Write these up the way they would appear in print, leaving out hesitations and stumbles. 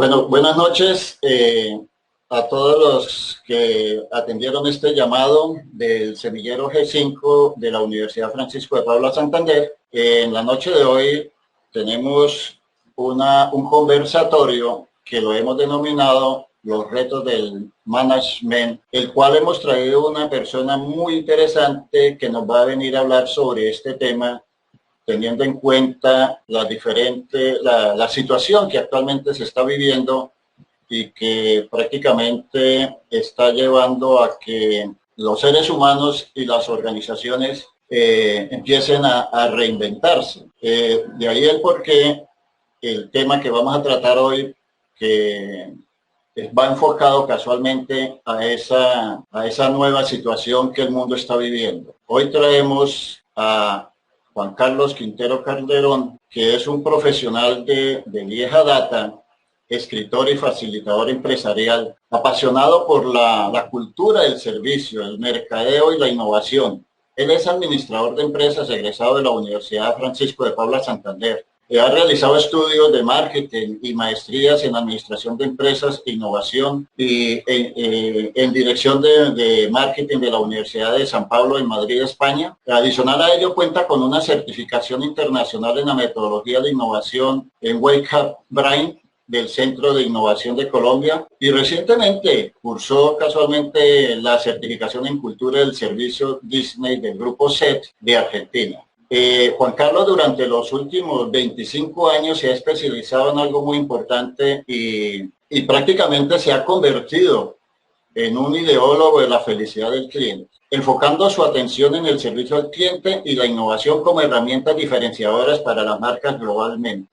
Bueno, buenas noches a todos los que atendieron este llamado del semillero G5 de la Universidad Francisco de Paula Santander. En la noche de hoy tenemos un conversatorio que lo hemos denominado Los retos del management, el cual hemos traído una persona muy interesante que nos va a venir a hablar sobre este tema, teniendo en cuenta la situación que actualmente se está viviendo y que prácticamente está llevando a que los seres humanos y las organizaciones empiecen a reinventarse. De ahí el porqué el tema que vamos a tratar hoy, que va enfocado casualmente a esa nueva situación que el mundo está viviendo. Hoy traemos a Juan Carlos Quintero Calderón, que es un profesional de vieja data, escritor y facilitador empresarial, apasionado por la cultura del servicio, el mercadeo y la innovación. Él es administrador de empresas egresado de la Universidad Francisco de Paula Santander. Ha realizado estudios de marketing y maestrías en administración de empresas, innovación y en dirección de marketing de la Universidad de San Pablo en Madrid, España. Adicional a ello, cuenta con una certificación internacional en la metodología de innovación en Wake Up Brain del Centro de Innovación de Colombia, y recientemente cursó casualmente la certificación en cultura del servicio Disney del Grupo SET de Argentina. Juan Carlos durante los últimos 25 años se ha especializado en algo muy importante y prácticamente se ha convertido en un ideólogo de la felicidad del cliente, enfocando su atención en el servicio al cliente y la innovación como herramientas diferenciadoras para las marcas globalmente.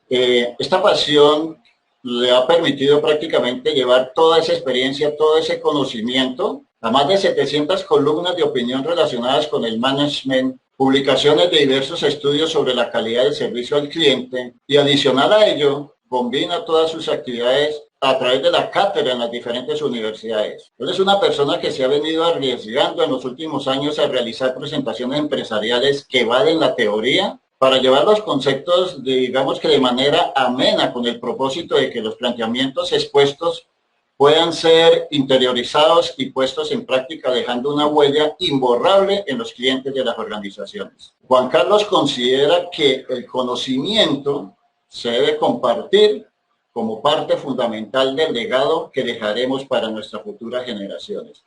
Esta pasión le ha permitido prácticamente llevar toda esa experiencia, todo ese conocimiento a más de 700 columnas de opinión relacionadas con el management, publicaciones de diversos estudios sobre la calidad del servicio al cliente, y adicional a ello, combina todas sus actividades a través de la cátedra en las diferentes universidades. Él es una persona que se ha venido arriesgando en los últimos años a realizar presentaciones empresariales que valen la teoría para llevar los conceptos, digamos que de manera amena, con el propósito de que los planteamientos expuestos puedan ser interiorizados y puestos en práctica, dejando una huella imborrable en los clientes de las organizaciones. Juan Carlos considera que el conocimiento se debe compartir como parte fundamental del legado que dejaremos para nuestras futuras generaciones.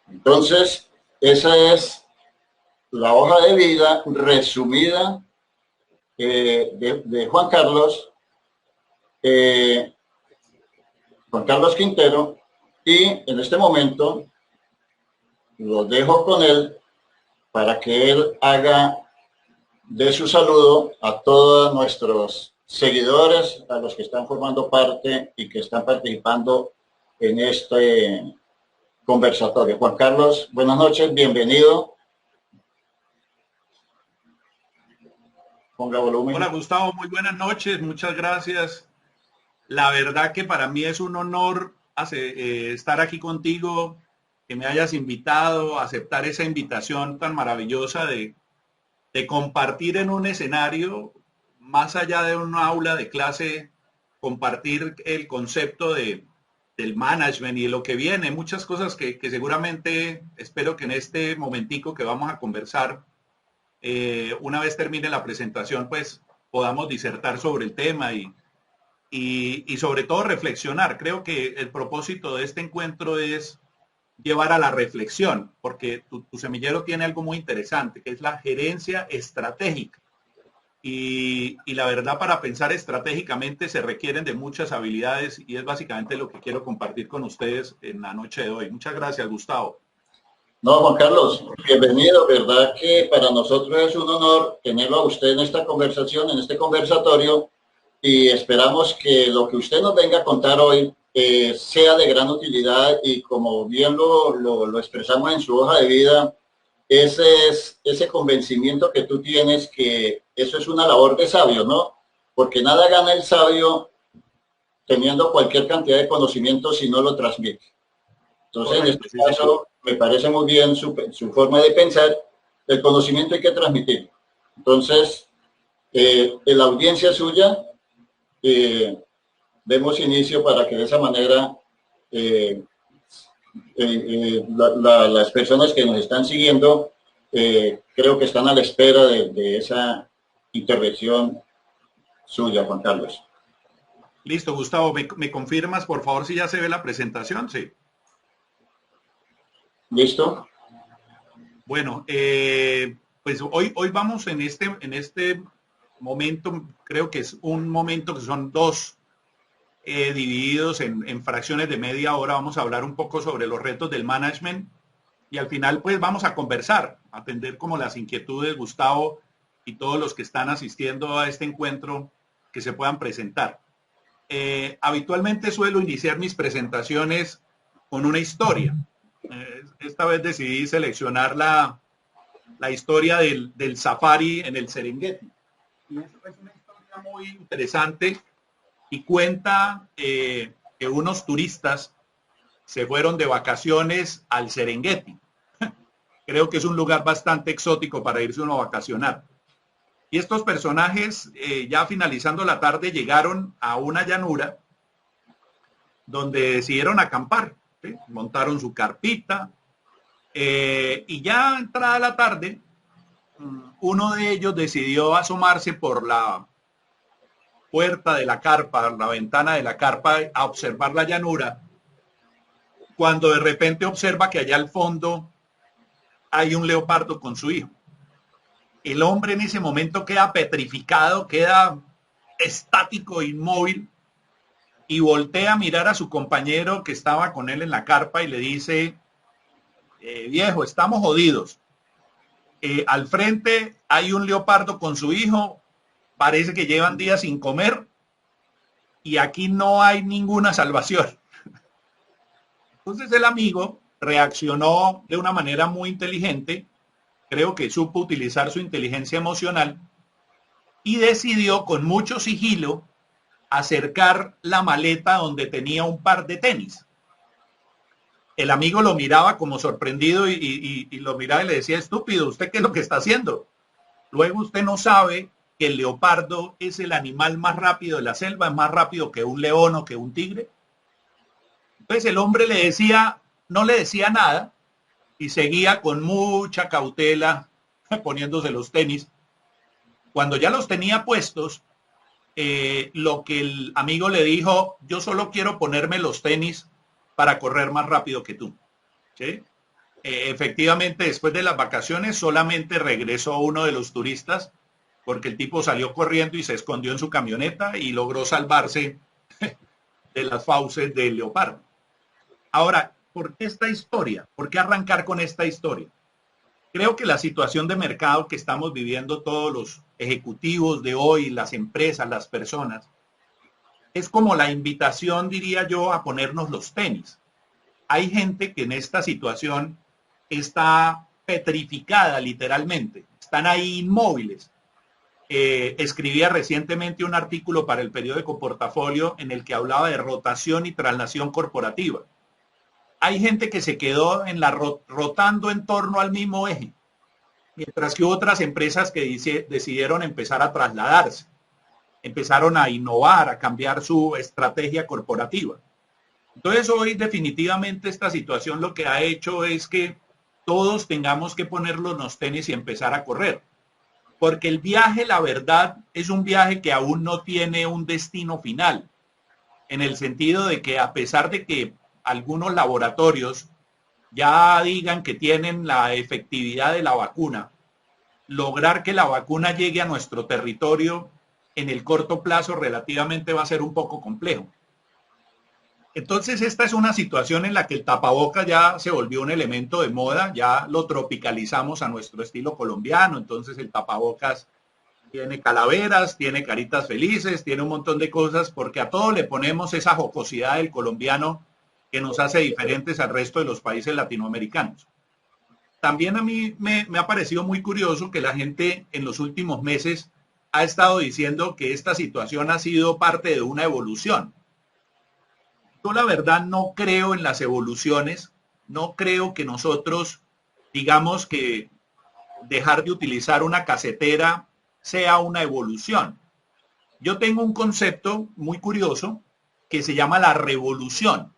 Entonces, esa es la hoja de vida resumida de Juan Carlos Quintero, y en este momento lo dejo con él para que él haga de su saludo a todos nuestros seguidores, a los que están formando parte y que están participando en este conversatorio. Juan Carlos, buenas noches, bienvenido. Ponga volumen. Hola Gustavo, muy buenas noches, muchas gracias. La verdad que para mí es un honor estar aquí contigo, que me hayas invitado, a aceptar esa invitación tan maravillosa de compartir en un escenario, más allá de un aula de clase, compartir el concepto del management y de lo que viene, muchas cosas que seguramente espero que en este momentico que vamos a conversar, una vez termine la presentación, pues podamos disertar sobre el tema y sobre todo reflexionar. Creo que el propósito de este encuentro es llevar a la reflexión, porque tu semillero tiene algo muy interesante, que es la gerencia estratégica. Y la verdad, para pensar estratégicamente se requieren de muchas habilidades y es básicamente lo que quiero compartir con ustedes en la noche de hoy. Muchas gracias, Gustavo. No, Juan Carlos, bienvenido. Verdad que para nosotros es un honor tenerlo a usted en esta conversación, en este conversatorio, y esperamos que lo que usted nos venga a contar hoy sea de gran utilidad, y como bien lo expresamos en su hoja de vida, ese convencimiento que tú tienes que eso es una labor de sabio, ¿no? Porque nada gana el sabio teniendo cualquier cantidad de conocimiento si no lo transmite. Entonces, correcto, en este caso, me parece muy bien su forma de pensar. El conocimiento hay que transmitir. Entonces, la audiencia suya, demos inicio para que de esa manera las personas que nos están siguiendo creo que están a la espera de esa intervención suya, Juan Carlos. Listo, Gustavo, ¿me confirmas, por favor, si ya se ve la presentación? Sí. ¿Listo? Bueno, pues hoy vamos en este momento, creo que es un momento que son dos divididos en fracciones de media hora. Vamos a hablar un poco sobre los retos del management y al final pues vamos a conversar, a atender como las inquietudes, Gustavo, y todos los que están asistiendo a este encuentro que se puedan presentar. Habitualmente suelo iniciar mis presentaciones con una historia. Esta vez decidí seleccionar la historia del safari en el Serengeti. Y es una historia muy interesante y cuenta que unos turistas se fueron de vacaciones al Serengeti. Creo que es un lugar bastante exótico para irse uno a vacacionar. Y estos personajes, ya finalizando la tarde, llegaron a una llanura donde decidieron acampar, ¿sí? Montaron su carpita y ya entrada la tarde, uno de ellos decidió asomarse por la puerta de la carpa, la ventana de la carpa, a observar la llanura, cuando de repente observa que allá al fondo hay un leopardo con su hijo. El hombre en ese momento queda petrificado, queda estático, inmóvil, y voltea a mirar a su compañero que estaba con él en la carpa y le dice, viejo, estamos jodidos. Al frente hay un leopardo con su hijo, parece que llevan días sin comer y aquí no hay ninguna salvación. Entonces el amigo reaccionó de una manera muy inteligente, creo que supo utilizar su inteligencia emocional y decidió con mucho sigilo acercar la maleta donde tenía un par de tenis. El amigo lo miraba como sorprendido y lo miraba y le decía, estúpido, ¿usted qué es lo que está haciendo? Luego usted no sabe que el leopardo es el animal más rápido de la selva, es más rápido que un león o que un tigre. Entonces el hombre le decía, no le decía nada y seguía con mucha cautela poniéndose los tenis. Cuando ya los tenía puestos, lo que el amigo le dijo, yo solo quiero ponerme los tenis para correr más rápido que tú. ¿Sí? Efectivamente, después de las vacaciones solamente regresó uno de los turistas porque el tipo salió corriendo y se escondió en su camioneta y logró salvarse de las fauces del leopardo. Ahora, ¿por qué esta historia? ¿Por qué arrancar con esta historia? Creo que la situación de mercado que estamos viviendo todos los ejecutivos de hoy, las empresas, las personas, es como la invitación, diría yo, a ponernos los tenis. Hay gente que en esta situación está petrificada literalmente, están ahí inmóviles. Escribía recientemente un artículo para el periódico Portafolio en el que hablaba de rotación y traslación corporativa. Hay gente que se quedó en la rotando en torno al mismo eje, mientras que otras empresas que decidieron empezar a trasladarse, empezaron a innovar, a cambiar su estrategia corporativa. Entonces hoy definitivamente esta situación lo que ha hecho es que todos tengamos que ponernos los tenis y empezar a correr. Porque el viaje, la verdad, es un viaje que aún no tiene un destino final, en el sentido de que a pesar de que algunos laboratorios ya digan que tienen la efectividad de la vacuna, lograr que la vacuna llegue a nuestro territorio en el corto plazo relativamente va a ser un poco complejo. Entonces esta es una situación en la que el tapaboca ya se volvió un elemento de moda, ya lo tropicalizamos a nuestro estilo colombiano, entonces el tapabocas tiene calaveras, tiene caritas felices, tiene un montón de cosas, porque a todo le ponemos esa jocosidad del colombiano que nos hace diferentes al resto de los países latinoamericanos. También a mí me ha parecido muy curioso que la gente en los últimos meses ha estado diciendo que esta situación ha sido parte de una evolución. Yo la verdad no creo en las evoluciones, no creo que nosotros digamos que dejar de utilizar una casetera sea una evolución. Yo tengo un concepto muy curioso que se llama la revolución,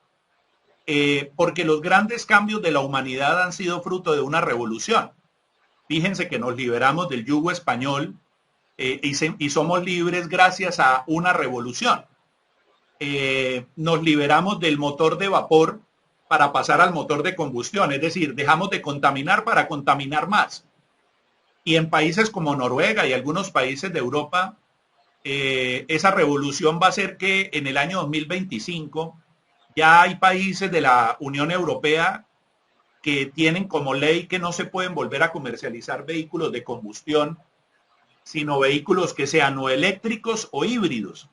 porque los grandes cambios de la humanidad han sido fruto de una revolución. Fíjense que nos liberamos del yugo español y somos libres gracias a una revolución. Nos liberamos del motor de vapor para pasar al motor de combustión, es decir, dejamos de contaminar para contaminar más. Y en países como Noruega y algunos países de Europa, esa revolución va a hacer que en el año 2025 ya hay países de la Unión Europea que tienen como ley que no se pueden volver a comercializar vehículos de combustión, sino vehículos que sean o eléctricos o híbridos.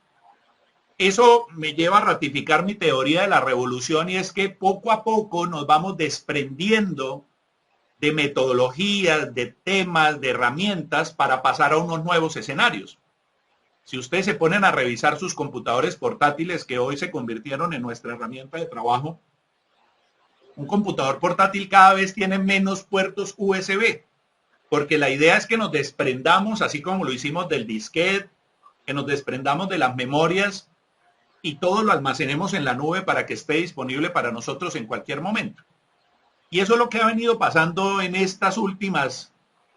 Eso me lleva a ratificar mi teoría de la revolución, y es que poco a poco nos vamos desprendiendo de metodologías, de temas, de herramientas para pasar a unos nuevos escenarios. Si ustedes se ponen a revisar sus computadores portátiles, que hoy se convirtieron en nuestra herramienta de trabajo, un computador portátil cada vez tiene menos puertos USB, porque la idea es que nos desprendamos, así como lo hicimos del disquete, que nos desprendamos de las memorias y todo lo almacenemos en la nube para que esté disponible para nosotros en cualquier momento. Y eso es lo que ha venido pasando en estas últimas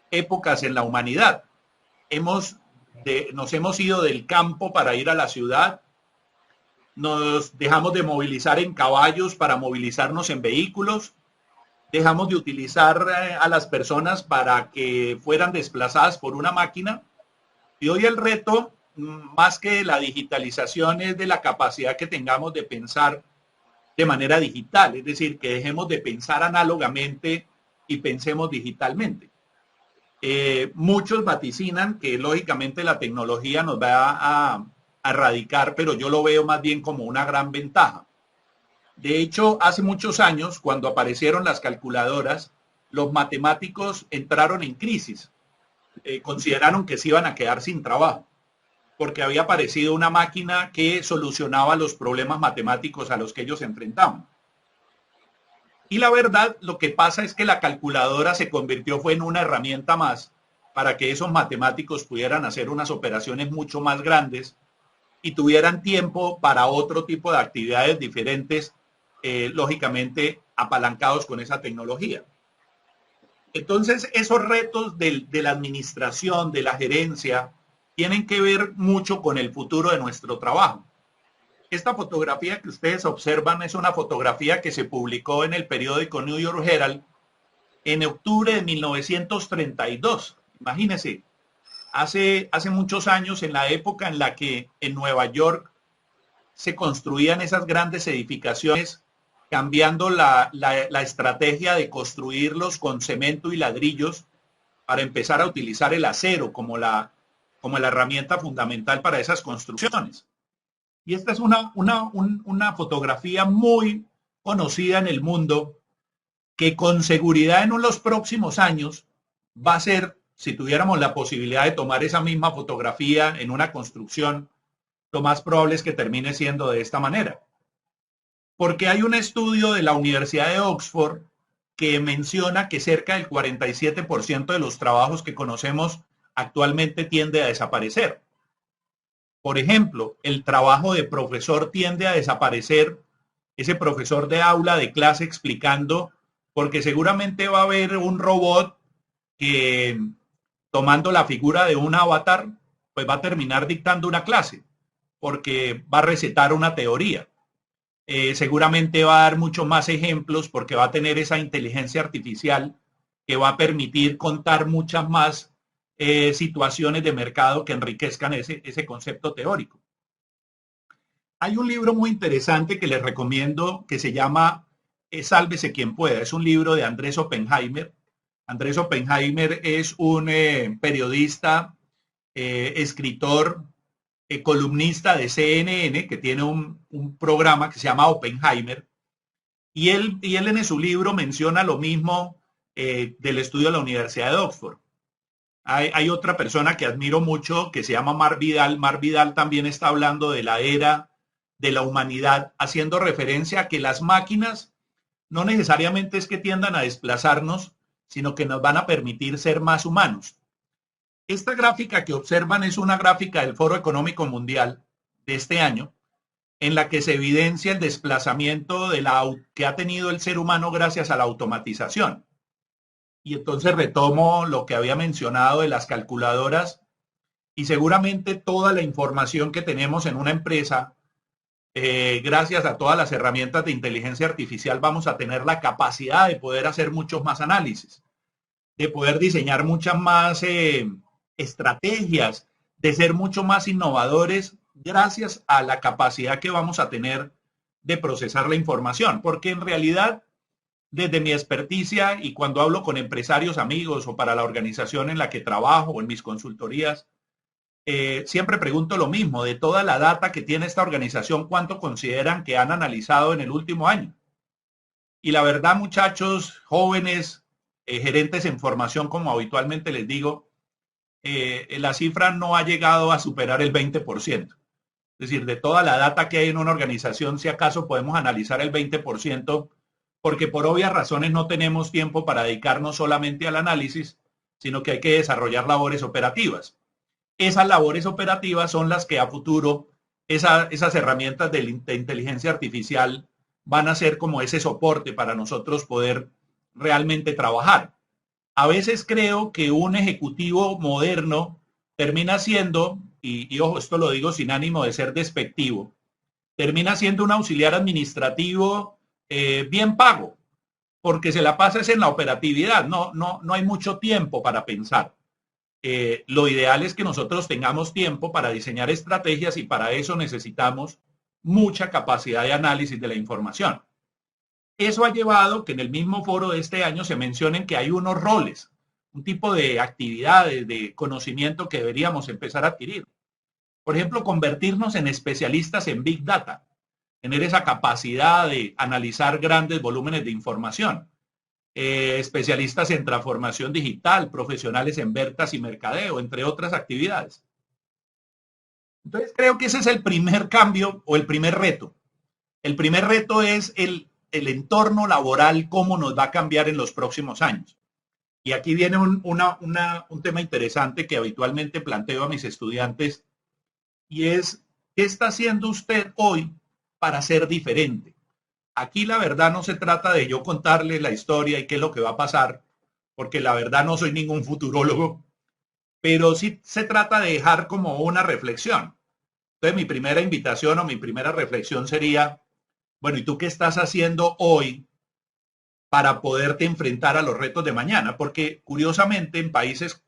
épocas en la humanidad. Nos hemos ido del campo para ir a la ciudad, nos dejamos de movilizar en caballos para movilizarnos en vehículos, dejamos de utilizar a las personas para que fueran desplazadas por una máquina, y hoy el reto, más que la digitalización, es de la capacidad que tengamos de pensar de manera digital, es decir, que dejemos de pensar análogamente y pensemos digitalmente. Muchos vaticinan que lógicamente la tecnología nos va a erradicar, pero yo lo veo más bien como una gran ventaja. De hecho, hace muchos años, cuando aparecieron las calculadoras, los matemáticos entraron en crisis. Consideraron que se iban a quedar sin trabajo, porque había aparecido una máquina que solucionaba los problemas matemáticos a los que ellos se enfrentaban. Y la verdad, lo que pasa es que la calculadora fue en una herramienta más para que esos matemáticos pudieran hacer unas operaciones mucho más grandes y tuvieran tiempo para otro tipo de actividades diferentes, lógicamente apalancados con esa tecnología. Entonces, esos retos de la administración, de la gerencia, tienen que ver mucho con el futuro de nuestro trabajo. Esta fotografía que ustedes observan es una fotografía que se publicó en el periódico New York Herald en octubre de 1932. Imagínense, hace muchos años, en la época en la que en Nueva York se construían esas grandes edificaciones, cambiando la estrategia de construirlos con cemento y ladrillos para empezar a utilizar el acero como la herramienta fundamental para esas construcciones. Y esta es una fotografía muy conocida en el mundo, que con seguridad en los próximos años va a ser, si tuviéramos la posibilidad de tomar esa misma fotografía en una construcción, lo más probable es que termine siendo de esta manera. Porque hay un estudio de la Universidad de Oxford que menciona que cerca del 47% de los trabajos que conocemos actualmente tiende a desaparecer. Por ejemplo, el trabajo de profesor tiende a desaparecer, ese profesor de aula, de clase, explicando, porque seguramente va a haber un robot que, tomando la figura de un avatar, pues va a terminar dictando una clase, porque va a recetar una teoría. Seguramente va a dar muchos más ejemplos, porque va a tener esa inteligencia artificial que va a permitir contar muchas más situaciones de mercado que enriquezcan ese concepto teórico. Hay un libro muy interesante que les recomiendo que se llama Sálvese quien pueda. Es un libro de Andrés Oppenheimer. Andrés Oppenheimer es un periodista, escritor, columnista de CNN, que tiene un programa que se llama Oppenheimer. Y él en su libro menciona lo mismo del estudio de la Universidad de Oxford. Hay otra persona que admiro mucho que se llama Mark Vidal. Mark Vidal también está hablando de la era de la humanidad, haciendo referencia a que las máquinas no necesariamente es que tiendan a desplazarnos, sino que nos van a permitir ser más humanos. Esta gráfica que observan es una gráfica del Foro Económico Mundial de este año, en la que se evidencia el desplazamiento que ha tenido el ser humano gracias a la automatización. Y entonces retomo lo que había mencionado de las calculadoras y seguramente toda la información que tenemos en una empresa, gracias a todas las herramientas de inteligencia artificial, vamos a tener la capacidad de poder hacer muchos más análisis, de poder diseñar muchas más estrategias, de ser mucho más innovadores gracias a la capacidad que vamos a tener de procesar la información. Porque en realidad, desde mi experticia y cuando hablo con empresarios amigos o para la organización en la que trabajo o en mis consultorías, siempre pregunto lo mismo, de toda la data que tiene esta organización, ¿cuánto consideran que han analizado en el último año? Y la verdad, muchachos, jóvenes, gerentes en formación, como habitualmente les digo, la cifra no ha llegado a superar el 20%. Es decir, de toda la data que hay en una organización, si acaso podemos analizar el 20%, porque por obvias razones no tenemos tiempo para dedicarnos solamente al análisis, sino que hay que desarrollar labores operativas. Esas labores operativas son las que a futuro esas herramientas de inteligencia artificial van a ser como ese soporte para nosotros poder realmente trabajar. A veces creo que un ejecutivo moderno termina siendo, y ojo, esto lo digo sin ánimo de ser despectivo, termina siendo un auxiliar administrativo bien pago, porque se la pasa es en la operatividad, no hay mucho tiempo para pensar. Lo ideal es que nosotros tengamos tiempo para diseñar estrategias y para eso necesitamos mucha capacidad de análisis de la información. Eso ha llevado que en el mismo foro de este año se mencionen que hay unos roles, un tipo de actividades, de conocimiento que deberíamos empezar a adquirir. Por ejemplo, convertirnos en especialistas en Big Data, tener esa capacidad de analizar grandes volúmenes de información. Especialistas en transformación digital, profesionales en ventas y mercadeo, entre otras actividades. Entonces creo que ese es el primer cambio o el primer reto. El primer reto es el entorno laboral, cómo nos va a cambiar en los próximos años. Y aquí viene un tema interesante que habitualmente planteo a mis estudiantes y es, ¿qué está haciendo usted hoy para ser diferente? Aquí la verdad no se trata de yo contarle la historia y qué es lo que va a pasar, porque la verdad no soy ningún futurólogo, pero sí se trata de dejar como una reflexión. Entonces mi primera invitación o mi primera reflexión sería, bueno, ¿y tú qué estás haciendo hoy para poderte enfrentar a los retos de mañana? Porque curiosamente en países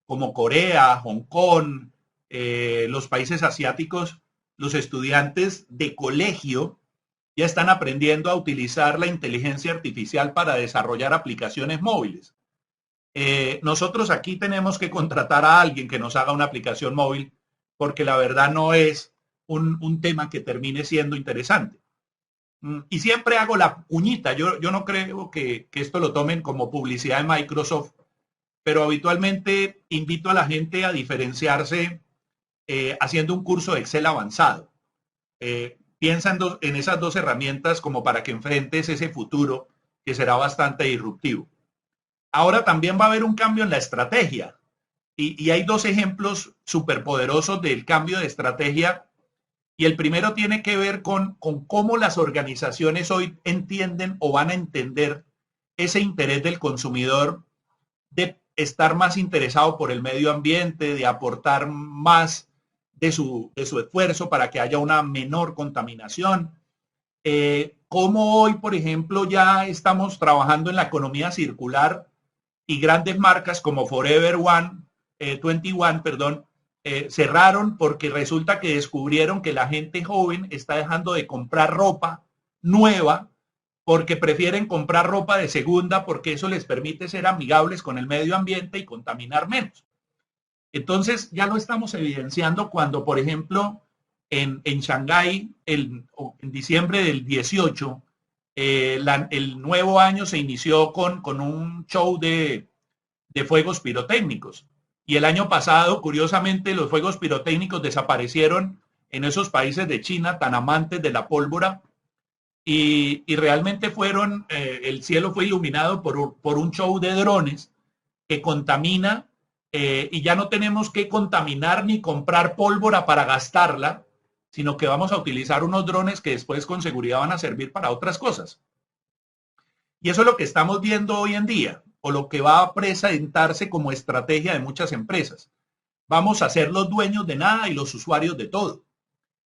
como Corea, Hong Kong, los países asiáticos, los estudiantes de colegio ya están aprendiendo a utilizar la inteligencia artificial para desarrollar aplicaciones móviles. Nosotros aquí tenemos que contratar a alguien que nos haga una aplicación móvil porque la verdad no es un tema que termine siendo interesante. Y siempre hago la uñita. Yo no creo que esto lo tomen como publicidad de Microsoft, pero habitualmente invito a la gente a diferenciarse haciendo un curso de Excel avanzado. Piensa en esas dos herramientas como para que enfrentes ese futuro que será bastante disruptivo. Ahora también va a haber un cambio en la estrategia y hay dos ejemplos superpoderosos del cambio de estrategia y el primero tiene que ver con cómo las organizaciones hoy entienden o van a entender ese interés del consumidor de estar más interesado por el medio ambiente, de aportar más de su esfuerzo para que haya una menor contaminación. Cómo hoy, por ejemplo, ya estamos trabajando en la economía circular y grandes marcas como Forever 21, perdón, cerraron porque resulta que descubrieron que la gente joven está dejando de comprar ropa nueva porque prefieren comprar ropa de segunda porque eso les permite ser amigables con el medio ambiente y contaminar menos. Entonces ya lo estamos evidenciando cuando, por ejemplo, en Shanghái, en diciembre del 18, el nuevo año se inició con un show de fuegos pirotécnicos. Y el año pasado, curiosamente, los fuegos pirotécnicos desaparecieron en esos países de China tan amantes de la pólvora y realmente el cielo fue iluminado por un show de drones que contamina y ya no tenemos que contaminar ni comprar pólvora para gastarla, sino que vamos a utilizar unos drones que después con seguridad van a servir para otras cosas. Y eso es lo que estamos viendo hoy en día, o lo que va a presentarse como estrategia de muchas empresas. Vamos a ser los dueños de nada y los usuarios de todo.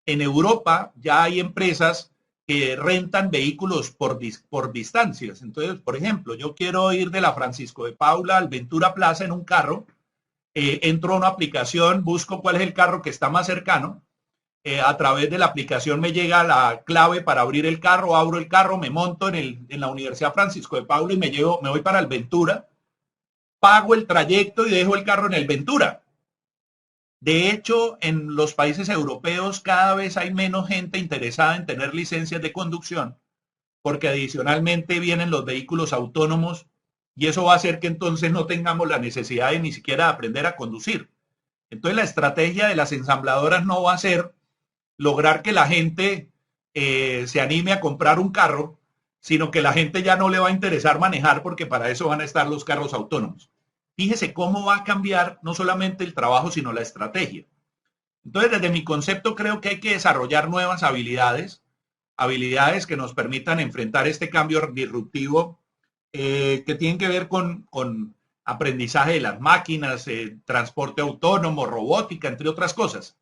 En Europa ya hay empresas que rentan vehículos por distancias. Entonces, por ejemplo, yo quiero ir de la Francisco de Paula al Ventura Plaza en un carro, entro a una aplicación, busco cuál es el carro que está más cercano, a través de la aplicación me llega la clave para abrir el carro, abro el carro, me monto en la Universidad Francisco de Paula y me voy para el Ventura, pago el trayecto y dejo el carro en el Ventura. De hecho, en los países europeos cada vez hay menos gente interesada en tener licencias de conducción, porque adicionalmente vienen los vehículos autónomos y eso va a hacer que entonces no tengamos la necesidad de ni siquiera aprender a conducir. Entonces la estrategia de las ensambladoras no va a ser lograr que la gente se anime a comprar un carro, sino que la gente ya no le va a interesar manejar porque para eso van a estar los carros autónomos. Fíjese cómo va a cambiar no solamente el trabajo, sino la estrategia. Entonces, desde mi concepto, creo que hay que desarrollar nuevas habilidades, habilidades que nos permitan enfrentar este cambio disruptivo que tienen que ver con aprendizaje de las máquinas, transporte autónomo, robótica, entre otras cosas.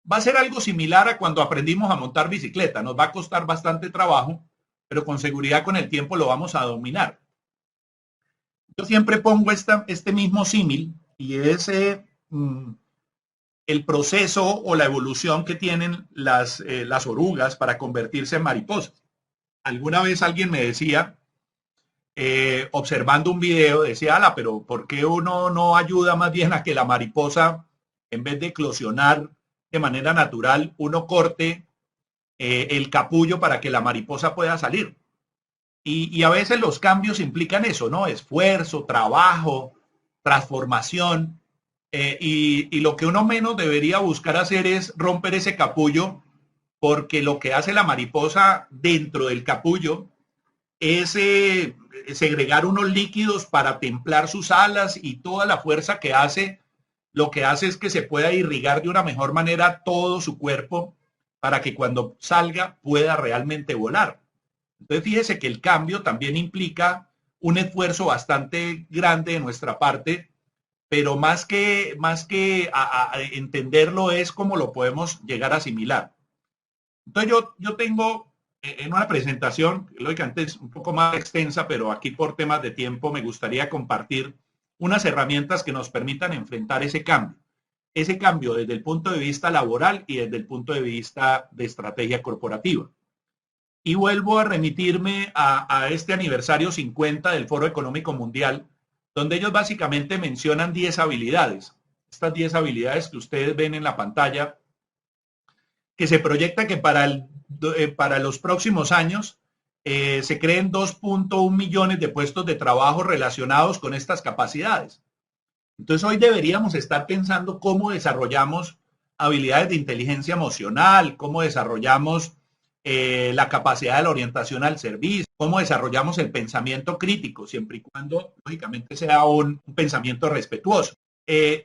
Va a ser algo similar a cuando aprendimos a montar bicicleta. Nos va a costar bastante trabajo, pero con seguridad con el tiempo lo vamos a dominar. Yo siempre pongo este mismo símil y es el proceso o la evolución que tienen las orugas para convertirse en mariposas. Alguna vez alguien me decía, observando un video, decía, ala, pero ¿por qué uno no ayuda más bien a que la mariposa, en vez de eclosionar de manera natural, uno corte el capullo para que la mariposa pueda salir? Y a veces los cambios implican eso, ¿no? Esfuerzo, trabajo, transformación. Y lo que uno menos debería buscar hacer es romper ese capullo, porque lo que hace la mariposa dentro del capullo es segregar unos líquidos para templar sus alas y toda la fuerza que hace, lo que hace es que se pueda irrigar de una mejor manera todo su cuerpo para que cuando salga pueda realmente volar. Entonces fíjese que el cambio también implica un esfuerzo bastante grande de nuestra parte, pero más que entenderlo es cómo lo podemos llegar a asimilar. Entonces yo tengo en una presentación, lógicamente es un poco más extensa, pero aquí por temas de tiempo me gustaría compartir unas herramientas que nos permitan enfrentar ese cambio desde el punto de vista laboral y desde el punto de vista de estrategia corporativa. Y vuelvo a remitirme a este aniversario 50 del Foro Económico Mundial, donde ellos básicamente mencionan 10 habilidades. Estas 10 habilidades que ustedes ven en la pantalla, que se proyecta que para los próximos años se creen 2.1 millones de puestos de trabajo relacionados con estas capacidades. Entonces hoy deberíamos estar pensando cómo desarrollamos habilidades de inteligencia emocional, cómo desarrollamos la capacidad de la orientación al servicio, cómo desarrollamos el pensamiento crítico, siempre y cuando, lógicamente, sea un pensamiento respetuoso.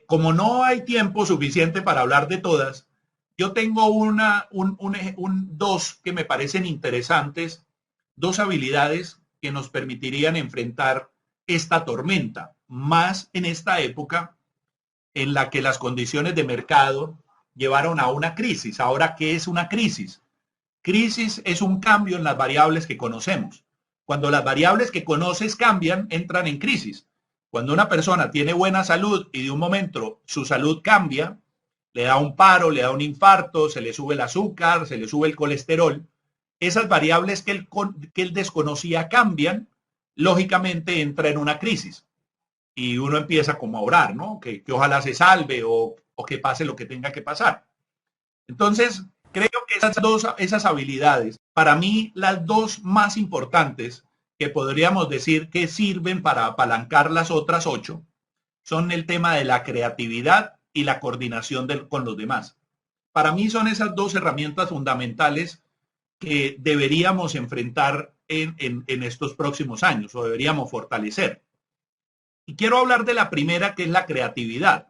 Como no hay tiempo suficiente para hablar de todas, yo tengo dos que me parecen interesantes, dos habilidades que nos permitirían enfrentar esta tormenta, más en esta época en la que las condiciones de mercado llevaron a una crisis. Ahora, ¿qué es una crisis? Crisis es un cambio en las variables que conocemos. Cuando las variables que conoces cambian, entran en crisis. Cuando una persona tiene buena salud y de un momento su salud cambia, le da un paro, le da un infarto, se le sube el azúcar, se le sube el colesterol, esas variables que él desconocía cambian, lógicamente entra en una crisis. Y uno empieza como a orar, ¿no? Que ojalá se salve o que pase lo que tenga que pasar. Entonces, creo que esas habilidades, para mí las dos más importantes que podríamos decir que sirven para apalancar las otras 8, son el tema de la creatividad y la coordinación con los demás. Para mí son esas dos herramientas fundamentales que deberíamos enfrentar en estos próximos años o deberíamos fortalecer. Y quiero hablar de la primera, que es la creatividad.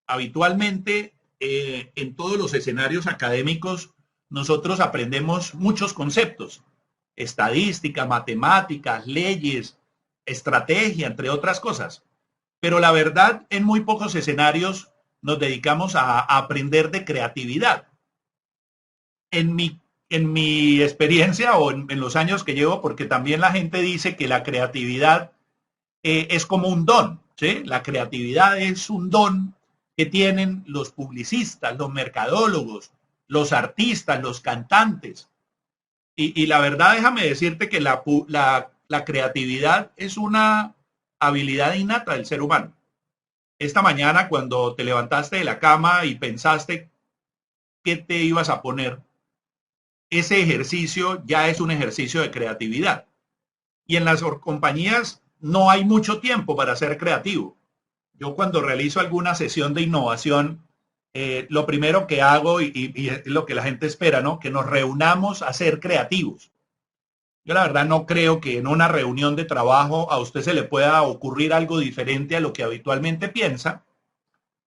Habitualmente, en todos los escenarios académicos, nosotros aprendemos muchos conceptos, estadística, matemáticas, leyes, estrategia, entre otras cosas. Pero la verdad, en muy pocos escenarios nos dedicamos a aprender de creatividad. En mi experiencia o en los años que llevo, porque también la gente dice que la creatividad es como un don, ¿sí? La creatividad es un don que tienen los publicistas, los mercadólogos, los artistas, los cantantes. Y la verdad, déjame decirte que la creatividad es una habilidad innata del ser humano. Esta mañana, cuando te levantaste de la cama y pensaste qué te ibas a poner, ese ejercicio ya es un ejercicio de creatividad. Y en las compañías no hay mucho tiempo para ser creativo. Yo cuando realizo alguna sesión de innovación, lo primero que hago y es lo que la gente espera, ¿no? Que nos reunamos a ser creativos. Yo la verdad no creo que en una reunión de trabajo a usted se le pueda ocurrir algo diferente a lo que habitualmente piensa,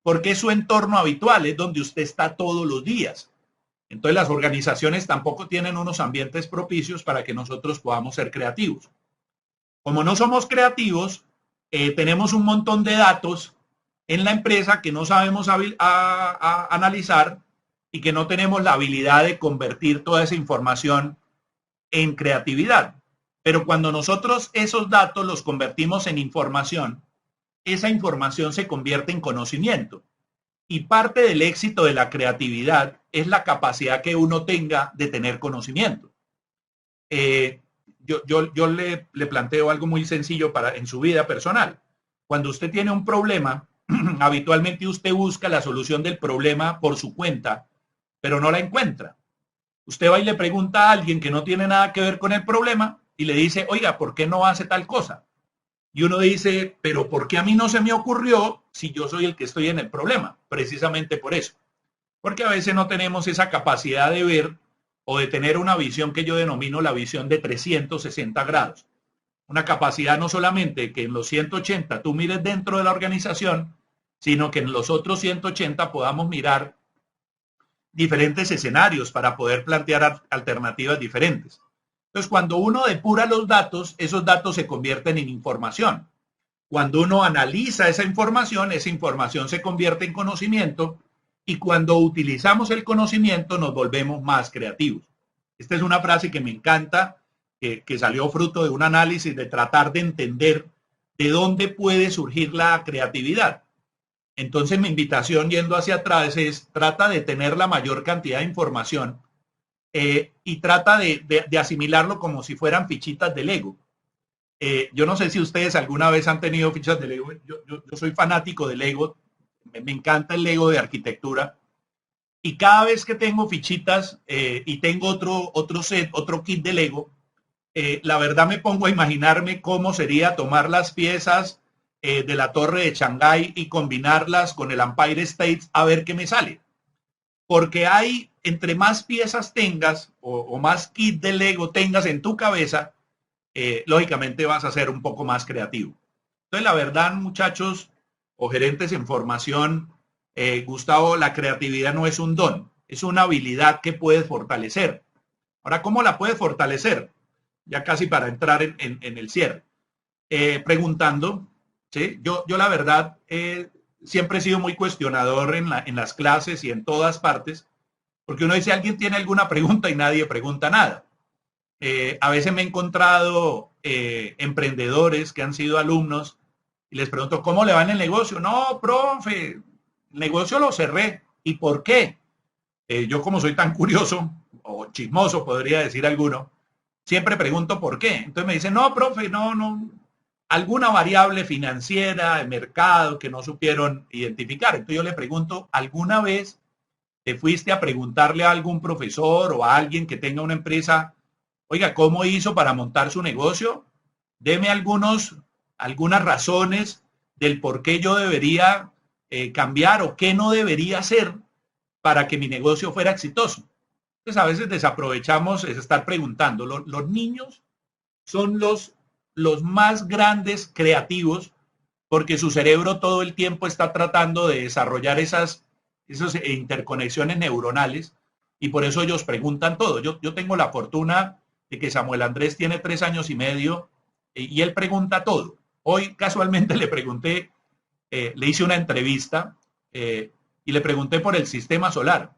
porque es su entorno habitual, es donde usted está todos los días. Entonces las organizaciones tampoco tienen unos ambientes propicios para que nosotros podamos ser creativos. Como no somos creativos, tenemos un montón de datos en la empresa que no sabemos analizar y que no tenemos la habilidad de convertir toda esa información en creatividad. Pero cuando nosotros esos datos los convertimos en información, esa información se convierte en conocimiento. Y parte del éxito de la creatividad es la capacidad que uno tenga de tener conocimiento. Yo le planteo algo muy sencillo en su vida personal. Cuando usted tiene un problema, habitualmente usted busca la solución del problema por su cuenta, pero no la encuentra. Usted va y le pregunta a alguien que no tiene nada que ver con el problema y le dice, oiga, ¿por qué no hace tal cosa? Y uno dice, pero ¿por qué a mí no se me ocurrió si yo soy el que estoy en el problema? Precisamente por eso. Porque a veces no tenemos esa capacidad de ver o de tener una visión que yo denomino la visión de 360 grados. Una capacidad no solamente que en los 180 tú mires dentro de la organización, sino que en los otros 180 podamos mirar diferentes escenarios para poder plantear alternativas diferentes. Entonces, cuando uno depura los datos, esos datos se convierten en información. Cuando uno analiza esa información se convierte en conocimiento y cuando utilizamos el conocimiento nos volvemos más creativos. Esta es una frase que me encanta, que salió fruto de un análisis de tratar de entender de dónde puede surgir la creatividad. Entonces mi invitación yendo hacia atrás es trata de tener la mayor cantidad de información y trata de asimilarlo como si fueran fichitas de Lego. Yo no sé si ustedes alguna vez han tenido fichas de Lego. Yo soy fanático de Lego. Me encanta el Lego de arquitectura. Y cada vez que tengo fichitas y tengo otro set, otro kit de Lego, la verdad me pongo a imaginarme cómo sería tomar las piezas de la Torre de Shanghái y combinarlas con el Empire State a ver qué me sale. Porque entre más piezas tengas o más kit de Lego tengas en tu cabeza, lógicamente vas a ser un poco más creativo. Entonces, la verdad, muchachos o gerentes en formación, Gustavo, la creatividad no es un don, es una habilidad que puedes fortalecer. Ahora, ¿cómo la puedes fortalecer? Ya casi para entrar en el cierre. Preguntando, ¿sí? Yo la verdad, siempre he sido muy cuestionador en las clases y en todas partes, porque uno dice, alguien tiene alguna pregunta y nadie pregunta nada. A veces me he encontrado emprendedores que han sido alumnos y les pregunto, ¿cómo le va en el negocio? No, profe, el negocio lo cerré. ¿Y por qué? Yo como soy tan curioso o chismoso, podría decir alguno, siempre pregunto por qué. Entonces me dicen, no, profe, no, alguna variable financiera, de mercado que no supieron identificar. Entonces yo le pregunto, ¿alguna vez te fuiste a preguntarle a algún profesor o a alguien que tenga una empresa, oiga, ¿cómo hizo para montar su negocio? Deme algunas razones del por qué yo debería cambiar o qué no debería hacer para que mi negocio fuera exitoso. Entonces a veces desaprovechamos es estar preguntando. Los niños son los más grandes creativos porque su cerebro todo el tiempo está tratando de desarrollar esas interconexiones neuronales y por eso ellos preguntan todo. Yo tengo la fortuna de que Samuel Andrés tiene 3 años y medio y él pregunta todo. Hoy casualmente le pregunté, le hice una entrevista y le pregunté por el sistema solar.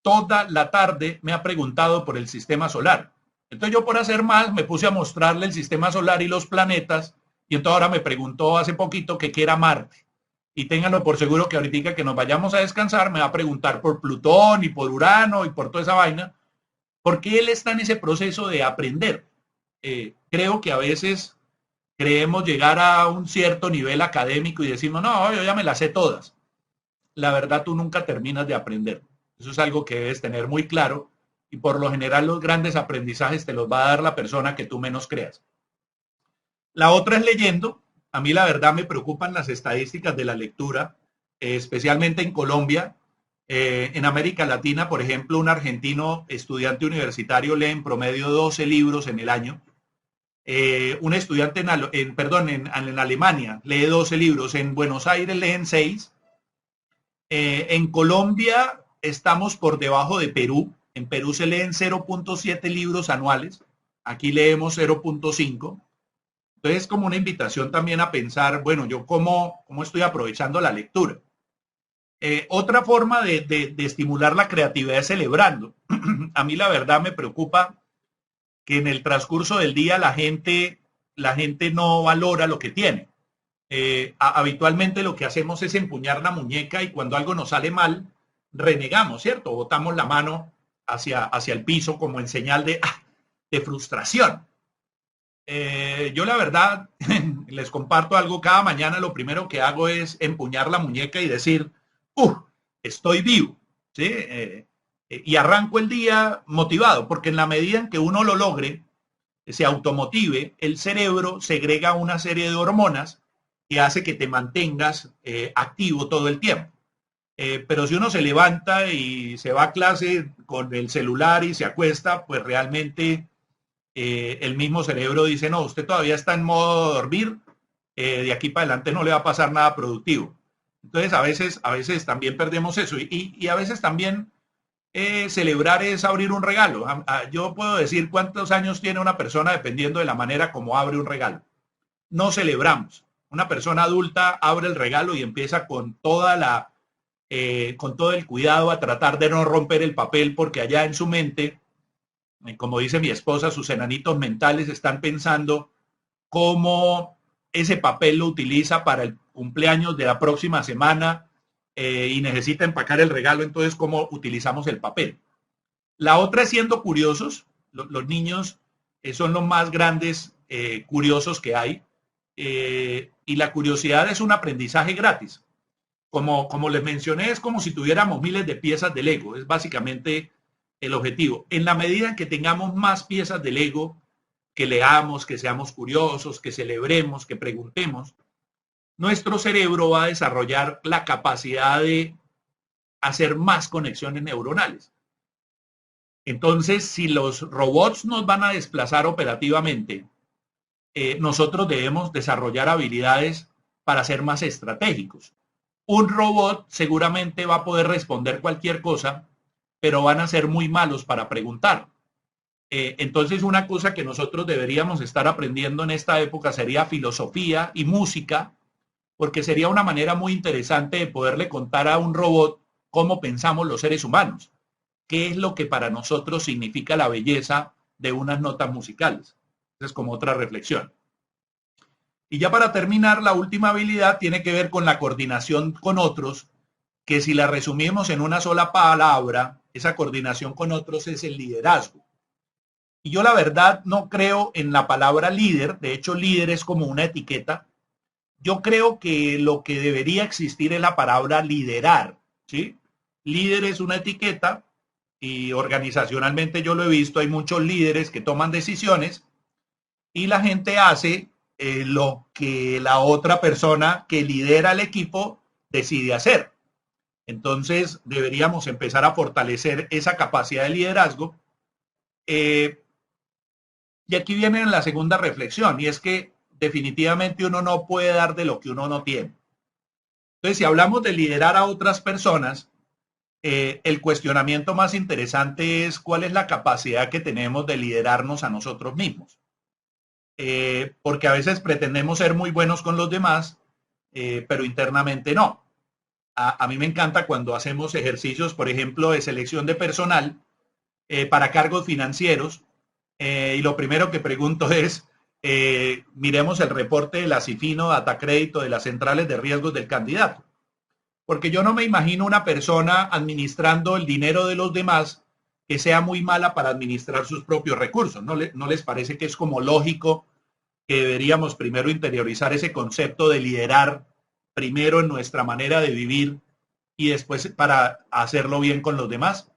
Toda la tarde me ha preguntado por el sistema solar. Entonces yo por hacer más me puse a mostrarle el sistema solar y los planetas y entonces ahora me preguntó hace poquito que qué era Marte. Y ténganlo por seguro que ahorita que nos vayamos a descansar me va a preguntar por Plutón y por Urano y por toda esa vaina, porque él está en ese proceso de aprender. Creo que a veces creemos llegar a un cierto nivel académico y decimos, no, yo ya me las sé todas. La verdad, tú nunca terminas de aprender. Eso es algo que debes tener muy claro y por lo general los grandes aprendizajes te los va a dar la persona que tú menos creas. La otra es leyendo. A mí la verdad me preocupan las estadísticas de la lectura, especialmente en Colombia. En América Latina, por ejemplo, un argentino estudiante universitario lee en promedio 12 libros en el año. Un estudiante en Alemania lee 12 libros, en Buenos Aires leen 6. En Colombia estamos por debajo de Perú. En Perú se leen 0.7 libros anuales. Aquí leemos 0.5. Entonces es como una invitación también a pensar, bueno, yo cómo estoy aprovechando la lectura. Otra forma de estimular la creatividad es celebrando. A mí la verdad me preocupa que en el transcurso del día la gente no valora lo que tiene. Habitualmente lo que hacemos es empuñar la muñeca y cuando algo nos sale mal, renegamos, ¿cierto? Botamos la mano hacia el piso como en señal de frustración. Yo la verdad, les comparto algo, cada mañana lo primero que hago es empuñar la muñeca y decir, estoy vivo, ¿sí? Y arranco el día motivado, porque en la medida en que uno lo logre, se automotive, el cerebro segrega una serie de hormonas que hace que te mantengas activo todo el tiempo. Pero si uno se levanta y se va a clase con el celular y se acuesta, pues realmente el mismo cerebro dice, no, usted todavía está en modo dormir, de aquí para adelante no le va a pasar nada productivo. Entonces a veces también perdemos eso y a veces también celebrar es abrir un regalo. Yo puedo decir cuántos años tiene una persona dependiendo de la manera como abre un regalo. No celebramos. Una persona adulta abre el regalo y empieza con con todo el cuidado a tratar de no romper el papel porque allá en su mente, como dice mi esposa, sus enanitos mentales están pensando cómo ese papel lo utiliza para el cumpleaños de la próxima semana y necesita empacar el regalo, entonces cómo utilizamos el papel. La otra es siendo curiosos. Los niños son los más grandes curiosos que hay y la curiosidad es un aprendizaje gratis. Como les mencioné, es como si tuviéramos miles de piezas de Lego, es básicamente el objetivo. En la medida en que tengamos más piezas de Lego, que leamos, que seamos curiosos, que celebremos, que preguntemos, nuestro cerebro va a desarrollar la capacidad de hacer más conexiones neuronales. Entonces, si los robots nos van a desplazar operativamente, nosotros debemos desarrollar habilidades para ser más estratégicos. Un robot seguramente va a poder responder cualquier cosa, pero van a ser muy malos para preguntar. Entonces, una cosa que nosotros deberíamos estar aprendiendo en esta época sería filosofía y música, porque sería una manera muy interesante de poderle contar a un robot cómo pensamos los seres humanos, qué es lo que para nosotros significa la belleza de unas notas musicales. Esa es como otra reflexión. Y ya para terminar, la última habilidad tiene que ver con la coordinación con otros, que si la resumimos en una sola palabra, esa coordinación con otros es el liderazgo. Y yo la verdad no creo en la palabra líder, de hecho líder es como una etiqueta. Yo creo que lo que debería existir es la palabra liderar, ¿sí? Líder es una etiqueta y organizacionalmente yo lo he visto, hay muchos líderes que toman decisiones y la gente hace lo que la otra persona que lidera el equipo decide hacer. Entonces deberíamos empezar a fortalecer esa capacidad de liderazgo. Y aquí viene la segunda reflexión, y es que definitivamente uno no puede dar de lo que uno no tiene. Entonces, si hablamos de liderar a otras personas, el cuestionamiento más interesante es cuál es la capacidad que tenemos de liderarnos a nosotros mismos. Porque a veces pretendemos ser muy buenos con los demás, pero internamente no. A mí me encanta cuando hacemos ejercicios, por ejemplo, de selección de personal para cargos financieros, y lo primero que pregunto es, miremos el reporte de la Cifino Data Crédito de las centrales de riesgos del candidato. Porque yo no me imagino una persona administrando el dinero de los demás que sea muy mala para administrar sus propios recursos. ¿No les parece que es como lógico que deberíamos primero interiorizar ese concepto de liderar primero en nuestra manera de vivir y después para hacerlo bien con los demás?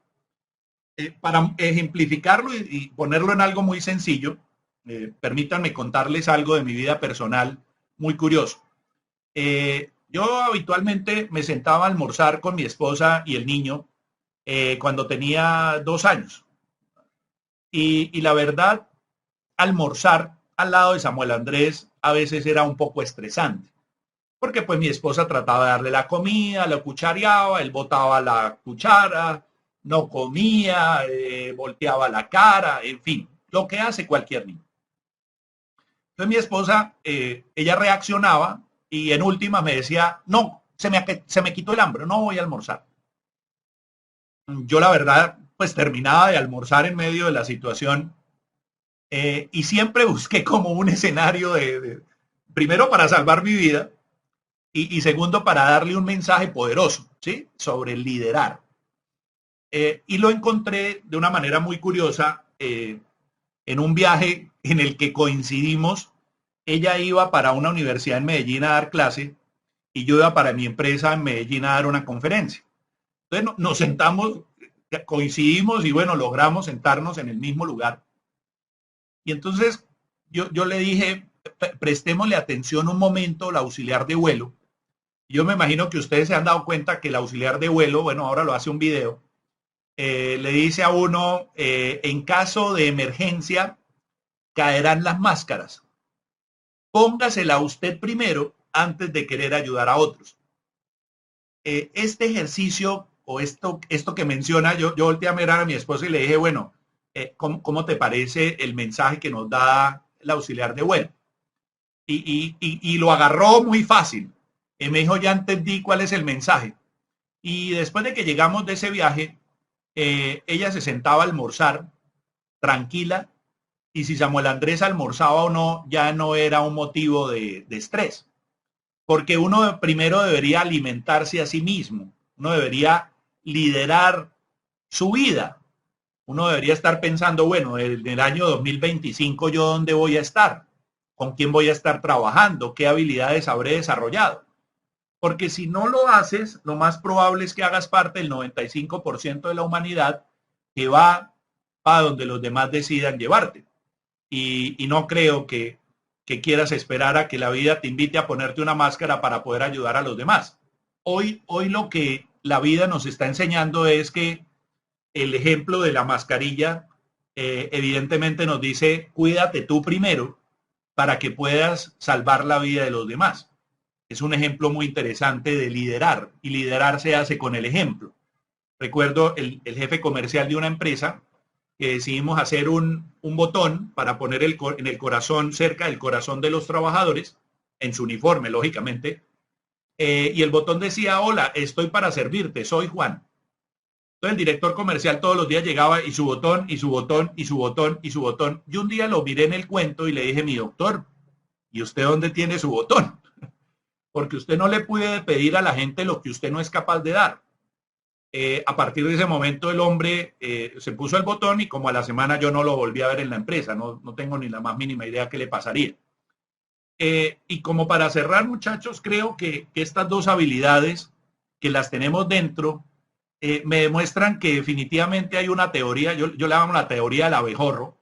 Para ejemplificarlo y ponerlo en algo muy sencillo, permítanme contarles algo de mi vida personal muy curioso. Yo habitualmente me sentaba a almorzar con mi esposa y el niño cuando tenía 2 años. Y la verdad, almorzar al lado de Samuel Andrés a veces era un poco estresante. Porque pues mi esposa trataba de darle la comida, lo cuchareaba, él botaba la cuchara, no comía, volteaba la cara, en fin, lo que hace cualquier niño. Entonces mi esposa, ella reaccionaba y en última me decía, no, se me quitó el hambre, no voy a almorzar. Yo la verdad, pues terminaba de almorzar en medio de la situación y siempre busqué como un escenario primero para salvar mi vida y segundo para darle un mensaje poderoso, ¿sí? Sobre liderar. Y lo encontré de una manera muy curiosa en un viaje en el que coincidimos. Ella iba para una universidad en Medellín a dar clase y yo iba para mi empresa en Medellín a dar una conferencia. Entonces nos sentamos, coincidimos y bueno, logramos sentarnos en el mismo lugar. Y entonces yo le dije, prestémosle atención un momento al auxiliar de vuelo. Yo me imagino que ustedes se han dado cuenta que el auxiliar de vuelo, bueno, ahora lo hace un video, le dice a uno, en caso de emergencia, caerán las máscaras. Póngasela usted primero antes de querer ayudar a otros. Este ejercicio o esto que menciona, yo volteé a mirar a mi esposa y le dije, bueno, ¿cómo te parece el mensaje que nos da el auxiliar de vuelo? Y lo agarró muy fácil. Y me dijo, ya entendí cuál es el mensaje. Y después de que llegamos de ese viaje, ella se sentaba a almorzar tranquila y si Samuel Andrés almorzaba o no, ya no era un motivo de estrés. Porque uno primero debería alimentarse a sí mismo, uno debería liderar su vida, uno debería estar pensando, bueno, en el año 2025 yo dónde voy a estar, con quién voy a estar trabajando, qué habilidades habré desarrollado. Porque si no lo haces, lo más probable es que hagas parte del 95% de la humanidad que va a donde los demás decidan llevarte. Y no creo que quieras esperar a que la vida te invite a ponerte una máscara para poder ayudar a los demás. Hoy lo que la vida nos está enseñando es que el ejemplo de la mascarilla evidentemente nos dice, cuídate tú primero para que puedas salvar la vida de los demás. Es un ejemplo muy interesante de liderar y liderar se hace con el ejemplo. Recuerdo el jefe comercial de una empresa que decidimos hacer un botón para poner en el corazón, cerca del corazón de los trabajadores, en su uniforme, lógicamente, y el botón decía, hola, estoy para servirte, soy Juan. Entonces el director comercial todos los días llegaba y su botón, y su botón, y su botón, y su botón. Y un día lo miré en el cuento y le dije, mi doctor, ¿y usted dónde tiene su botón? Porque usted no le puede pedir a la gente lo que usted no es capaz de dar. A partir de ese momento el hombre se puso el botón y como a la semana yo no lo volví a ver en la empresa, no tengo ni la más mínima idea qué le pasaría. Y como para cerrar, muchachos, creo que estas dos habilidades que las tenemos dentro me demuestran que definitivamente hay una teoría, yo la llamo la teoría del abejorro.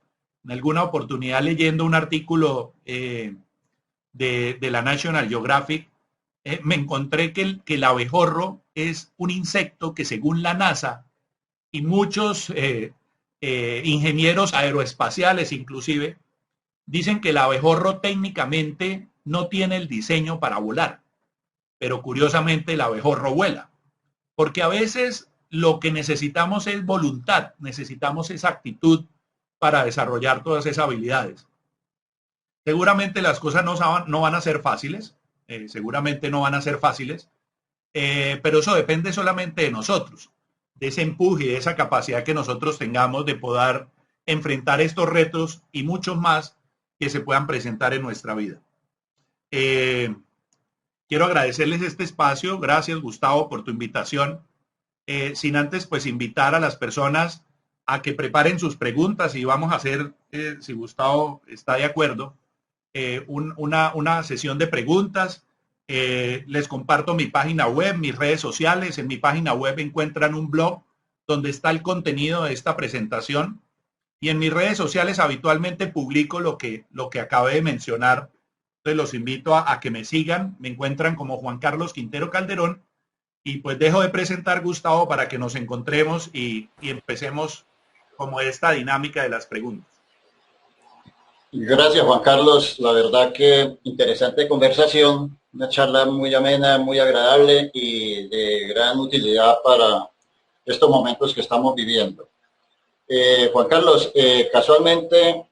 En alguna oportunidad leyendo un artículo de la National Geographic, me encontré que el abejorro es un insecto que según la NASA y muchos ingenieros aeroespaciales inclusive, dicen que el abejorro técnicamente no tiene el diseño para volar, pero curiosamente el abejorro vuela. Porque a veces lo que necesitamos es voluntad, necesitamos esa actitud para desarrollar todas esas habilidades. Seguramente las cosas no van a ser fáciles, seguramente no van a ser fáciles, pero eso depende solamente de nosotros, de ese empuje, de esa capacidad que nosotros tengamos de poder enfrentar estos retos y muchos más que se puedan presentar en nuestra vida. Quiero agradecerles este espacio. Gracias, Gustavo, por tu invitación. Sin antes, pues, invitar a las personas a que preparen sus preguntas y vamos a hacer, si Gustavo está de acuerdo, una sesión de preguntas. Les comparto mi página web, mis redes sociales. En mi página web encuentran un blog donde está el contenido de esta presentación y en mis redes sociales habitualmente publico lo que acabé de mencionar. Entonces los invito a que me sigan. Me encuentran como Juan Carlos Quintero Calderón y pues dejo de presentar, Gustavo, para que nos encontremos y empecemos como esta dinámica de las preguntas. Gracias, Juan Carlos. La verdad que interesante conversación, una charla muy amena, muy agradable y de gran utilidad para estos momentos que estamos viviendo. Juan Carlos, casualmente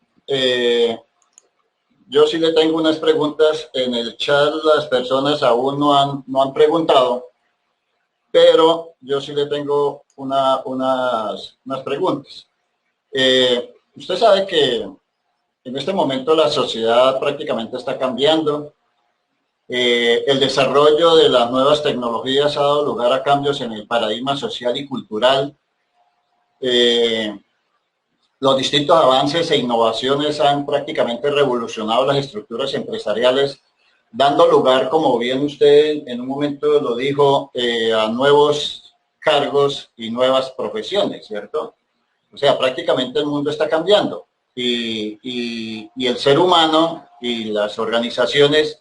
yo sí le tengo unas preguntas. En el chat las personas aún no han preguntado, pero yo sí le tengo unas preguntas. Usted sabe que en este momento la sociedad prácticamente está cambiando. El desarrollo de las nuevas tecnologías ha dado lugar a cambios en el paradigma social y cultural. Los distintos avances e innovaciones han prácticamente revolucionado las estructuras empresariales, dando lugar, como bien usted en un momento lo dijo, a nuevos cargos y nuevas profesiones, ¿cierto? O sea, prácticamente el mundo está cambiando y el ser humano y las organizaciones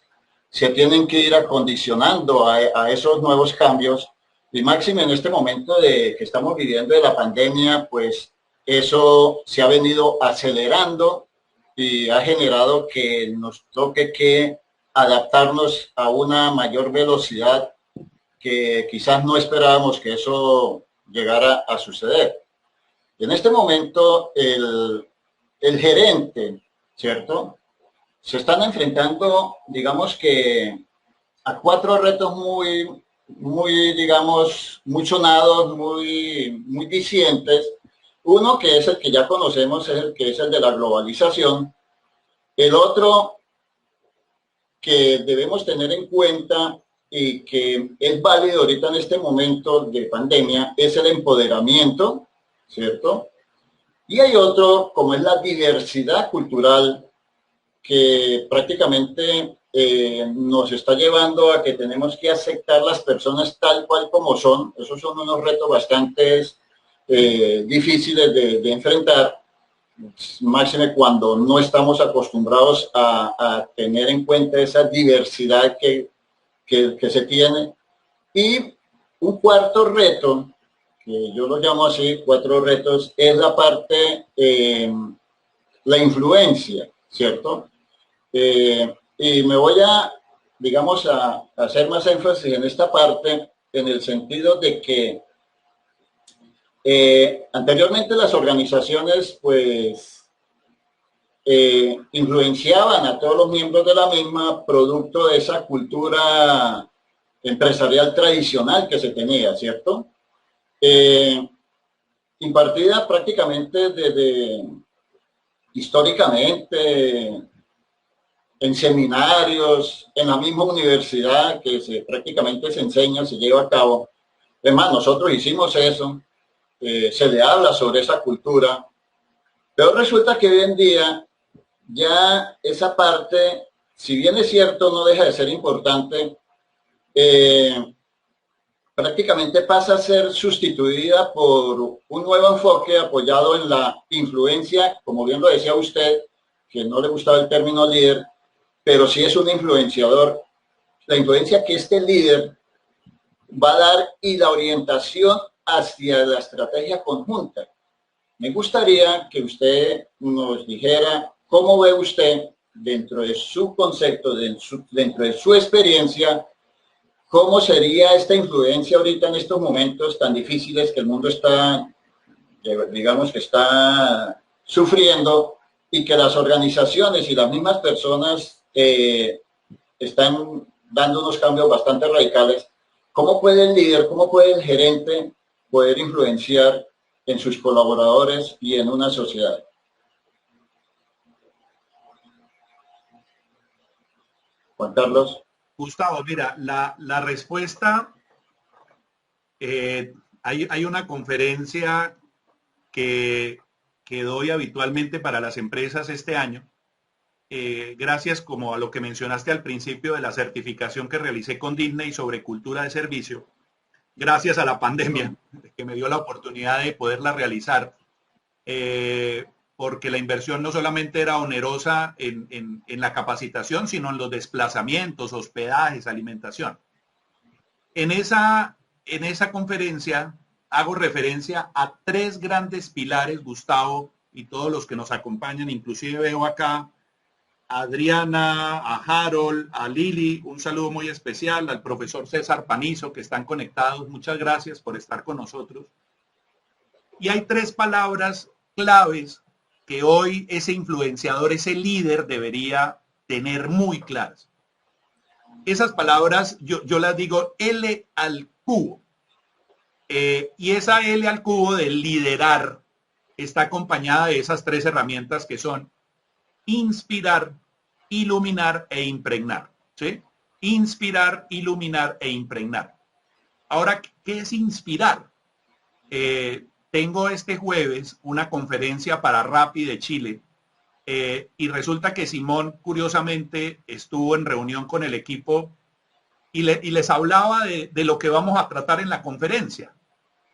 se tienen que ir acondicionando a esos nuevos cambios y máximo en este momento que estamos viviendo de la pandemia, pues eso se ha venido acelerando y ha generado que nos toque que adaptarnos a una mayor velocidad que quizás no esperábamos que eso llegara a suceder. En este momento, el gerente, ¿cierto? Se están enfrentando, digamos que, a 4 retos digamos, muy sonados, muy dicientes. Uno, que es el que ya conocemos, que es el de la globalización. El otro que debemos tener en cuenta y que es válido ahorita en este momento de pandemia es el empoderamiento, ¿cierto? Y hay otro, como es la diversidad cultural, que prácticamente nos está llevando a que tenemos que aceptar las personas tal cual como son. Esos son unos retos bastante difíciles de enfrentar, máxime cuando no estamos acostumbrados a tener en cuenta esa diversidad que se tiene. Y un cuarto reto, que yo lo llamo así, 4 retos, es la parte, la influencia, ¿cierto? Y me voy digamos, a hacer más énfasis en esta parte, en el sentido de que anteriormente las organizaciones, pues, influenciaban a todos los miembros de la misma producto de esa cultura empresarial tradicional que se tenía, ¿cierto? Impartida prácticamente desde históricamente en seminarios, en la misma universidad que prácticamente se enseña, se lleva a cabo. Además, nosotros hicimos eso, se le habla sobre esa cultura, pero resulta que hoy en día ya esa parte, si bien es cierto, no deja de ser importante, prácticamente pasa a ser sustituida por un nuevo enfoque apoyado en la influencia, como bien lo decía usted, que no le gustaba el término líder, pero sí es un influenciador. La influencia que este líder va a dar y la orientación hacia la estrategia conjunta. Me gustaría que usted nos dijera cómo ve usted, dentro de su concepto, dentro de su experiencia, ¿cómo sería esta influencia ahorita en estos momentos tan difíciles que el mundo está, digamos que está sufriendo y que las organizaciones y las mismas personas están dando unos cambios bastante radicales? ¿Cómo puede el líder, cómo puede el gerente poder influenciar en sus colaboradores y en una sociedad? Juan Carlos. Gustavo, mira, la respuesta, hay una conferencia que, que doy habitualmente para las empresas este año, gracias como a lo que mencionaste al principio de la certificación que realicé con Disney sobre cultura de servicio, gracias a la pandemia que me dio la oportunidad de poderla realizar, porque la inversión no solamente era onerosa en la capacitación, sino en los desplazamientos, hospedajes, alimentación. En esa conferencia hago referencia a tres grandes pilares, Gustavo, y todos los que nos acompañan, inclusive veo acá a Adriana, a Harold, a Lili, un saludo muy especial, al profesor César Panizo, que están conectados, muchas gracias por estar con nosotros. Y hay tres palabras claves que hoy ese influenciador, ese líder debería tener muy claras. Esas palabras yo las digo L al cubo. Y esa L al cubo de liderar está acompañada de esas tres herramientas que son inspirar, iluminar e impregnar. ¿Sí? Inspirar, iluminar e impregnar. Ahora, ¿qué es inspirar? Tengo este jueves una conferencia para Rappi de Chile y resulta que Simón, curiosamente, estuvo en reunión con el equipo y les hablaba de lo que vamos a tratar en la conferencia.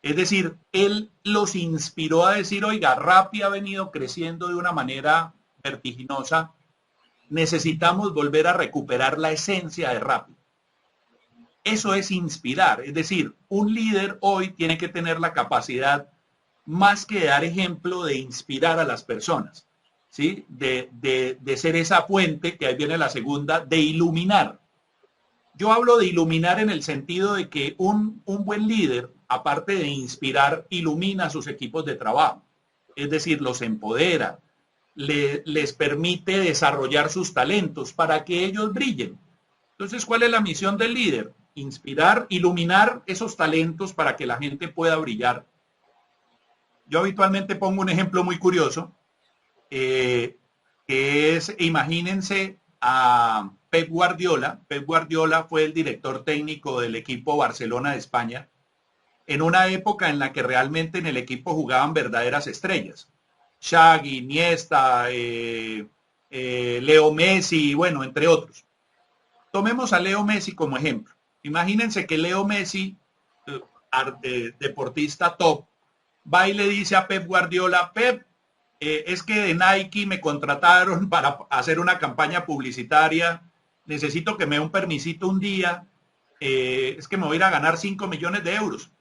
Es decir, él los inspiró a decir, oiga, Rappi ha venido creciendo de una manera vertiginosa, necesitamos volver a recuperar la esencia de Rappi. Eso es inspirar, es decir, un líder hoy tiene que tener la capacidad, más que dar ejemplo, de inspirar a las personas, ¿sí? De ser esa puente, que ahí viene la segunda, de iluminar. Yo hablo de iluminar en el sentido de que un buen líder, aparte de inspirar, ilumina a sus equipos de trabajo. Es decir, los empodera, les permite desarrollar sus talentos para que ellos brillen. Entonces, ¿cuál es la misión del líder? Inspirar, iluminar esos talentos para que la gente pueda brillar. Yo habitualmente pongo un ejemplo muy curioso, que es, imagínense a Pep Guardiola. Pep Guardiola fue el director técnico del equipo Barcelona de España, en una época en la que realmente en el equipo jugaban verdaderas estrellas. Xavi, Iniesta, Leo Messi, bueno, entre otros. Tomemos a Leo Messi como ejemplo. Imagínense que Leo Messi, deportista top, va y le dice a Pep Guardiola, Pep, es que de Nike me contrataron para hacer una campaña publicitaria, necesito que me dé un permisito un día, es que me voy a ir a ganar 5 millones de euros.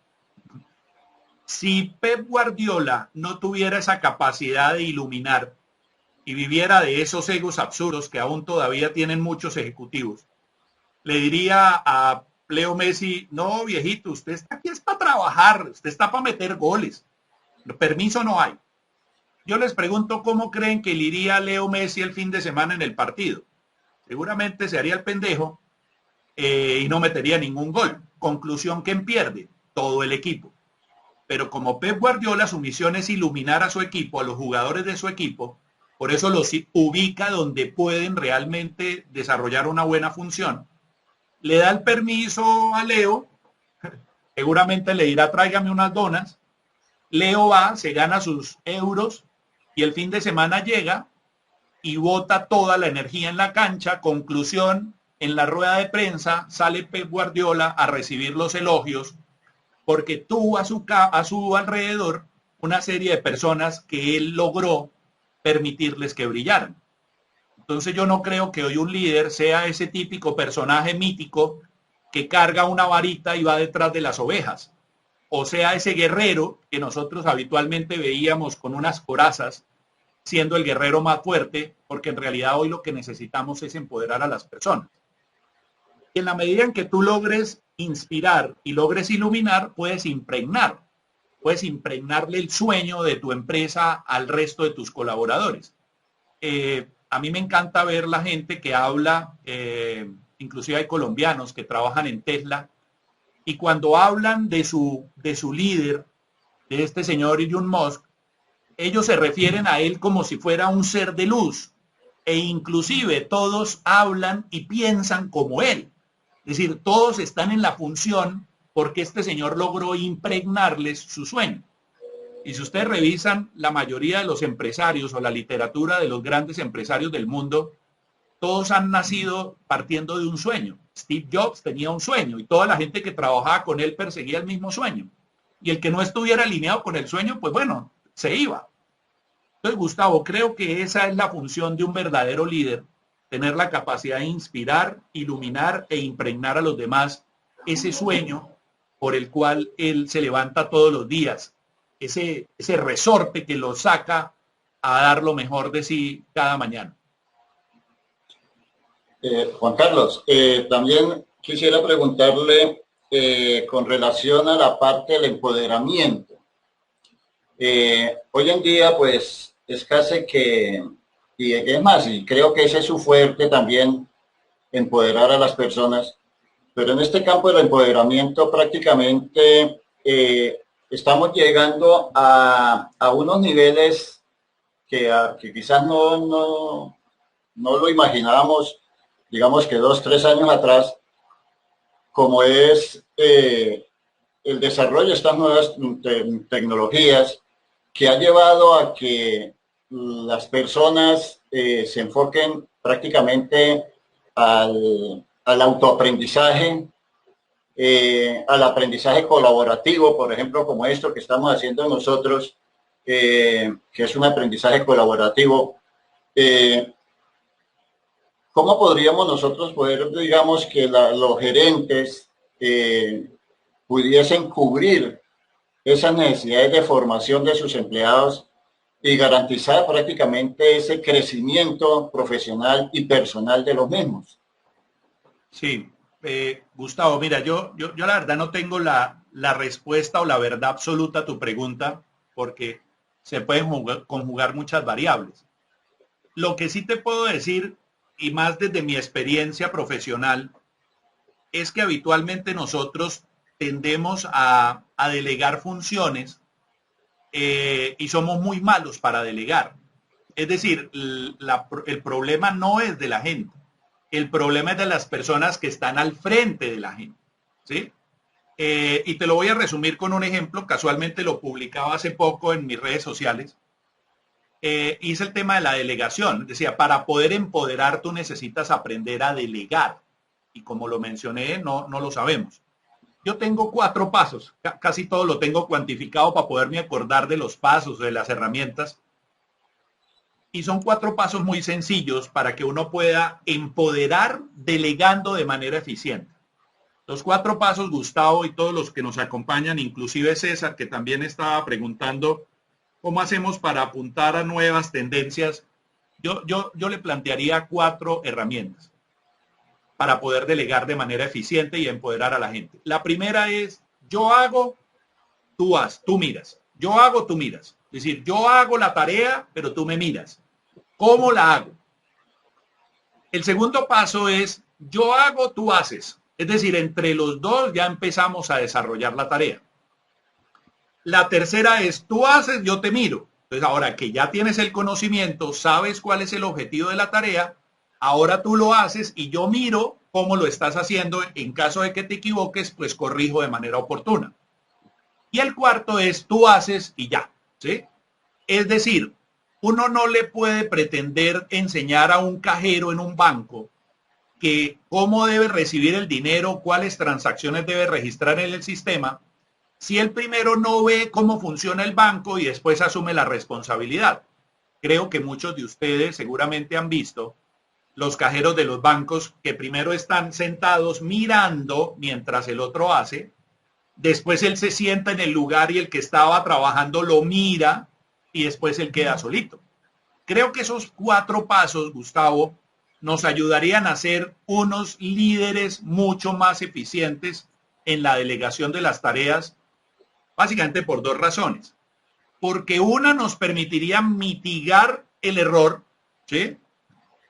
Si Pep Guardiola no tuviera esa capacidad de iluminar y viviera de esos egos absurdos que aún todavía tienen muchos ejecutivos, le diría a Leo Messi, no viejito, usted está aquí es para trabajar, usted está para meter goles, permiso no hay. Yo les pregunto cómo creen que le iría Leo Messi el fin de semana en el partido. Seguramente se haría el pendejo y no metería ningún gol. Conclusión, ¿quién pierde? Todo el equipo. Pero como Pep Guardiola, su misión es iluminar a su equipo, a los jugadores de su equipo, por eso los ubica donde pueden realmente desarrollar una buena función. Le da el permiso a Leo, seguramente le dirá tráigame unas donas, Leo va, se gana sus euros y el fin de semana llega y bota toda la energía en la cancha. Conclusión, en la rueda de prensa sale Pep Guardiola a recibir los elogios porque tuvo a su alrededor una serie de personas que él logró permitirles que brillaran. Entonces yo no creo que hoy un líder sea ese típico personaje mítico que carga una varita y va detrás de las ovejas, o sea ese guerrero que nosotros habitualmente veíamos con unas corazas siendo el guerrero más fuerte, porque en realidad hoy lo que necesitamos es empoderar a las personas. Y en la medida en que tú logres inspirar y logres iluminar, puedes impregnarle el sueño de tu empresa al resto de tus colaboradores. A mí me encanta ver la gente que habla, inclusive hay colombianos que trabajan en Tesla, y cuando hablan de su líder, de este señor Elon Musk, ellos se refieren a él como si fuera un ser de luz, e inclusive todos hablan y piensan como él. Es decir, todos están en la función porque este señor logró impregnarles su sueño. Y si ustedes revisan la mayoría de los empresarios o la literatura de los grandes empresarios del mundo, todos han nacido partiendo de un sueño. Steve Jobs tenía un sueño y toda la gente que trabajaba con él perseguía el mismo sueño. Y el que no estuviera alineado con el sueño, pues bueno, se iba. Entonces, Gustavo, creo que esa es la función de un verdadero líder, tener la capacidad de inspirar, iluminar e impregnar a los demás ese sueño por el cual él se levanta todos los días, ese resorte que lo saca a dar lo mejor de sí cada mañana. Juan Carlos, también quisiera preguntarle con relación a la parte del empoderamiento. Hoy en día, pues, es casi que, y es más, y creo que ese es su fuerte también, empoderar a las personas, pero en este campo del empoderamiento prácticamente estamos llegando a unos niveles que quizás no lo imaginábamos, digamos que 2, 3 años atrás, como es el desarrollo de estas nuevas tecnologías que ha llevado a que las personas se enfoquen prácticamente al autoaprendizaje, al aprendizaje colaborativo, por ejemplo, como esto que estamos haciendo nosotros, que es un aprendizaje colaborativo. ¿Cómo podríamos nosotros poder, digamos, que los gerentes pudiesen cubrir esas necesidades de formación de sus empleados y garantizar prácticamente ese crecimiento profesional y personal de los mismos? Sí, Gustavo, mira, yo la verdad no tengo la respuesta o la verdad absoluta a tu pregunta porque se pueden conjugar muchas variables. Lo que sí te puedo decir, y más desde mi experiencia profesional, es que habitualmente nosotros tendemos a delegar funciones y somos muy malos para delegar. Es decir, el problema no es de la gente, el problema es de las personas que están al frente de la gente, ¿sí? Y te lo voy a resumir con un ejemplo, casualmente lo publicaba hace poco en mis redes sociales. Hice el tema de la delegación, decía, para poder empoderar tú necesitas aprender a delegar, y como lo mencioné, no lo sabemos. Yo tengo 4 pasos, casi todo lo tengo cuantificado para poderme acordar de los pasos, de las herramientas. Y son 4 pasos muy sencillos para que uno pueda empoderar delegando de manera eficiente. Los 4 pasos, Gustavo, y todos los que nos acompañan, inclusive César, que también estaba preguntando cómo hacemos para apuntar a nuevas tendencias. Yo le plantearía 4 herramientas para poder delegar de manera eficiente y empoderar a la gente. La primera es, yo hago, tú miras. Yo hago, tú miras. Es decir, yo hago la tarea, pero tú me miras. ¿Cómo la hago? El segundo paso es, yo hago, tú haces. Es decir, entre los dos ya empezamos a desarrollar la tarea. La tercera es, tú haces, yo te miro. Entonces, ahora que ya tienes el conocimiento, sabes cuál es el objetivo de la tarea, ahora tú lo haces y yo miro cómo lo estás haciendo. En caso de que te equivoques, pues corrijo de manera oportuna. Y el cuarto es, tú haces y ya, ¿sí? Es decir, uno no le puede pretender enseñar a un cajero en un banco que cómo debe recibir el dinero, cuáles transacciones debe registrar en el sistema, si él primero no ve cómo funciona el banco y después asume la responsabilidad. Creo que muchos de ustedes seguramente han visto los cajeros de los bancos que primero están sentados mirando mientras el otro hace, después él se sienta en el lugar y el que estaba trabajando lo mira y después él queda solito. Creo que esos 4 pasos, Gustavo, nos ayudarían a ser unos líderes mucho más eficientes en la delegación de las tareas, básicamente por dos razones. Porque una nos permitiría mitigar el error, ¿sí?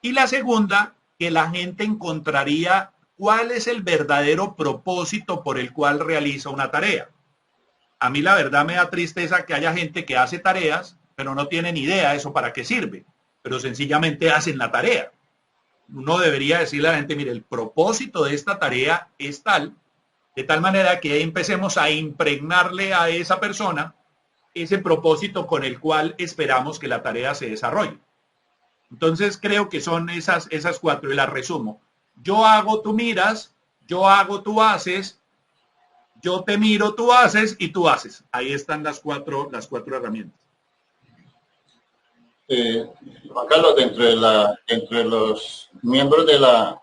Y la segunda, que la gente encontraría cuál es el verdadero propósito por el cual realiza una tarea. A mí la verdad me da tristeza que haya gente que hace tareas, pero no tiene ni idea eso para qué sirve, pero sencillamente hacen la tarea. Uno debería decirle a la gente, mire, el propósito de esta tarea es tal, de tal manera que empecemos a impregnarle a esa persona ese propósito con el cual esperamos que la tarea se desarrolle. Entonces creo que son esas cuatro y las resumo. Yo hago, tú miras, yo hago, tú haces, yo te miro, tú haces y tú haces. Ahí están las cuatro herramientas. Juan Carlos, entre los miembros de la...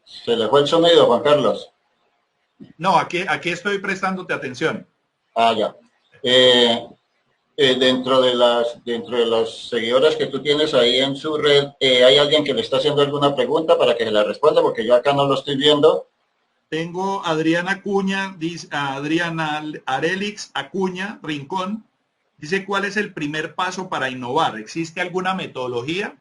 Se le fue el sonido, Juan Carlos. No, aquí estoy prestándote atención. Ah, ya. Dentro de los seguidores que tú tienes ahí en su red, ¿hay alguien que le está haciendo alguna pregunta para que se la responda? Porque yo acá no lo estoy viendo. Tengo a Adriana Acuña, dice, a Adriana Arelix Acuña Rincón, dice, ¿cuál es el primer paso para innovar? ¿Existe alguna metodología?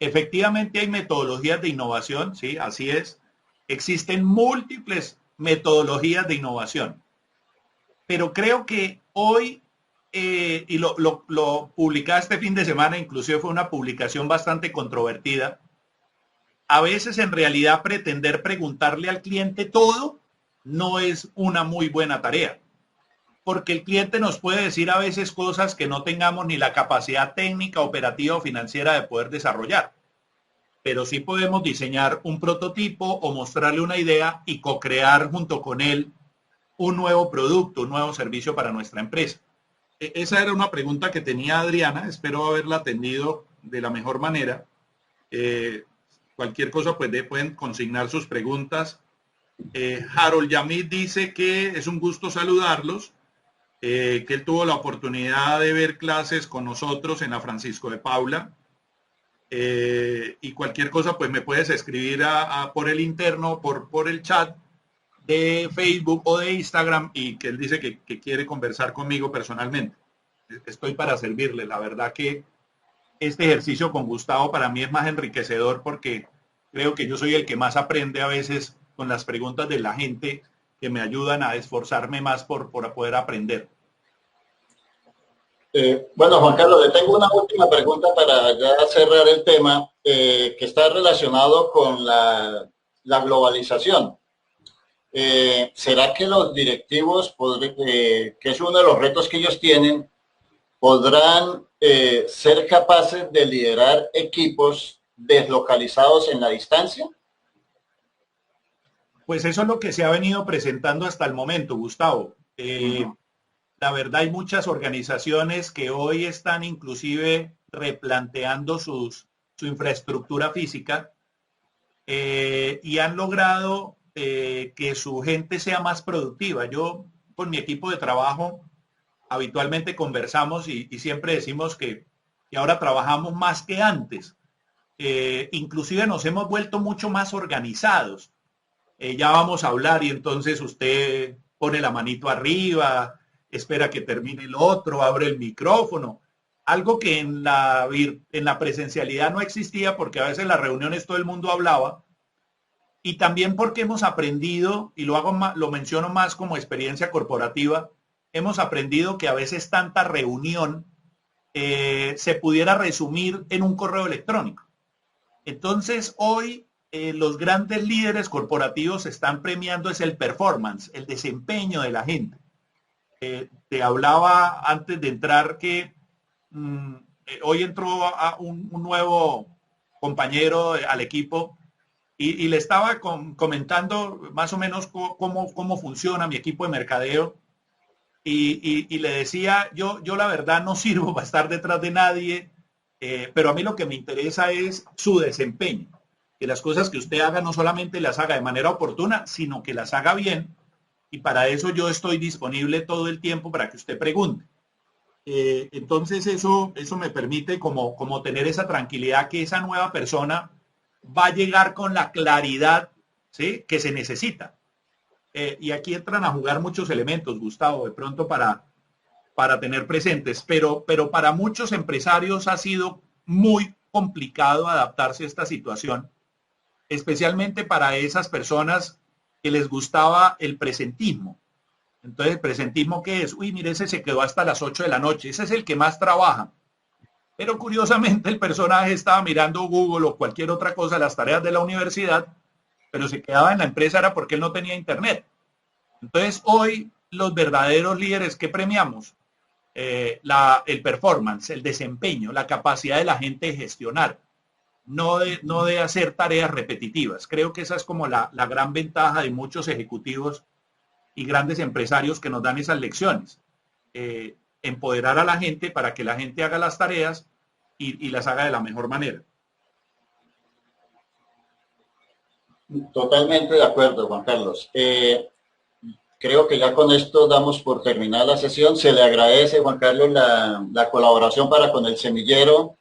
Efectivamente hay metodologías de innovación, sí, así es. Existen múltiples metodologías de innovación. Pero creo que hoy, y lo publicaba este fin de semana, inclusive fue una publicación bastante controvertida, a veces en realidad pretender preguntarle al cliente todo no es una muy buena tarea, porque el cliente nos puede decir a veces cosas que no tengamos ni la capacidad técnica, operativa o financiera de poder desarrollar, pero sí podemos diseñar un prototipo o mostrarle una idea y co-crear junto con él un nuevo producto, un nuevo servicio para nuestra empresa. Esa era una pregunta que tenía Adriana, espero haberla atendido de la mejor manera. Cualquier cosa, pues pueden consignar sus preguntas. Harold Yamid dice que es un gusto saludarlos, que él tuvo la oportunidad de ver clases con nosotros en la Francisco de Paula. Y cualquier cosa, pues me puedes escribir por el interno, por el chat de Facebook o de Instagram, y que él dice que quiere conversar conmigo personalmente. Estoy para servirle. La verdad que este ejercicio con Gustavo para mí es más enriquecedor porque creo que yo soy el que más aprende a veces con las preguntas de la gente que me ayudan a esforzarme más por poder aprender. Bueno, Juan Carlos, le tengo una última pregunta para ya cerrar el tema, que está relacionado con la globalización. ¿Será que los directivos, que es uno de los retos que ellos tienen, podrán ser capaces de liderar equipos deslocalizados en la distancia? Pues eso es lo que se ha venido presentando hasta el momento, Gustavo. La verdad hay muchas organizaciones que hoy están inclusive replanteando su infraestructura física y han logrado que su gente sea más productiva. Yo con mi equipo de trabajo habitualmente conversamos y siempre decimos que ahora trabajamos más que antes. Inclusive nos hemos vuelto mucho más organizados. Ya vamos a hablar y entonces usted pone la manito arriba, espera que termine el otro, abre el micrófono. Algo que en la presencialidad no existía porque a veces en las reuniones todo el mundo hablaba y también porque hemos aprendido, y lo menciono más como experiencia corporativa, hemos aprendido que a veces tanta reunión se pudiera resumir en un correo electrónico. Entonces hoy los grandes líderes corporativos están premiando es el performance, el desempeño de la gente. Te hablaba antes de entrar que hoy entró un nuevo compañero al equipo y le estaba comentando más o menos cómo funciona mi equipo de mercadeo y le decía, yo la verdad no sirvo para estar detrás de nadie, pero a mí lo que me interesa es su desempeño, que las cosas que usted haga no solamente las haga de manera oportuna, sino que las haga bien, y para eso yo estoy disponible todo el tiempo para que usted pregunte. Entonces eso me permite como tener esa tranquilidad que esa nueva persona va a llegar con la claridad ¿sí? Que se necesita. Y aquí entran a jugar muchos elementos, Gustavo, de pronto para tener presentes, pero para muchos empresarios ha sido muy complicado adaptarse a esta situación, especialmente para esas personas que les gustaba el presentismo. Entonces, ¿el presentismo qué es? Uy, mire, ese se quedó hasta las 8 de la noche, ese es el que más trabaja. Pero curiosamente el personaje estaba mirando Google o cualquier otra cosa, las tareas de la universidad, pero se quedaba en la empresa era porque él no tenía internet. Entonces, hoy los verdaderos líderes que premiamos, el performance, el desempeño, la capacidad de la gente de gestionar, no de hacer tareas repetitivas. Creo que esa es como la gran ventaja de muchos ejecutivos y grandes empresarios que nos dan esas lecciones. Empoderar a la gente para que la gente haga las tareas y las haga de la mejor manera. Totalmente de acuerdo, Juan Carlos. Creo que ya con esto damos por terminada la sesión. Se le agradece, Juan Carlos, la colaboración para con el semillero.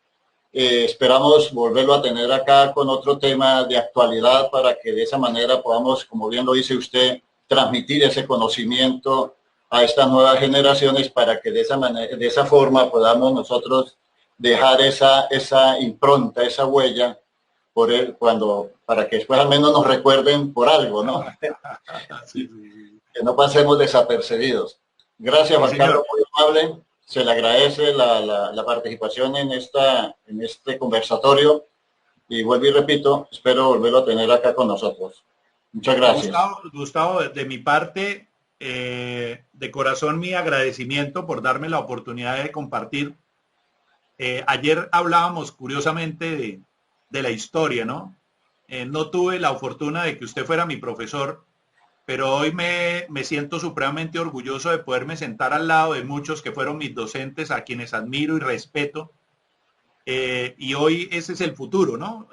Esperamos volverlo a tener acá con otro tema de actualidad para que de esa manera podamos, como bien lo dice usted, transmitir ese conocimiento a estas nuevas generaciones para que de esa manera, de esa forma podamos nosotros dejar esa impronta, esa huella por él para que después al menos nos recuerden por algo, ¿no? Sí, sí, sí. Que no pasemos desapercibidos. Gracias, Sí, Juan Carlos, señor. muy amable. Se le agradece la participación en este conversatorio y vuelvo y repito, espero volverlo a tener acá con nosotros. Muchas No, gracias. Gustavo, de mi parte, de corazón mi agradecimiento por darme la oportunidad de compartir. Ayer hablábamos curiosamente de la historia, ¿no? No tuve la fortuna de que usted fuera mi profesor, pero hoy me siento supremamente orgulloso de poderme sentar al lado de muchos que fueron mis docentes, a quienes admiro y respeto. Y hoy ese es el futuro, ¿no?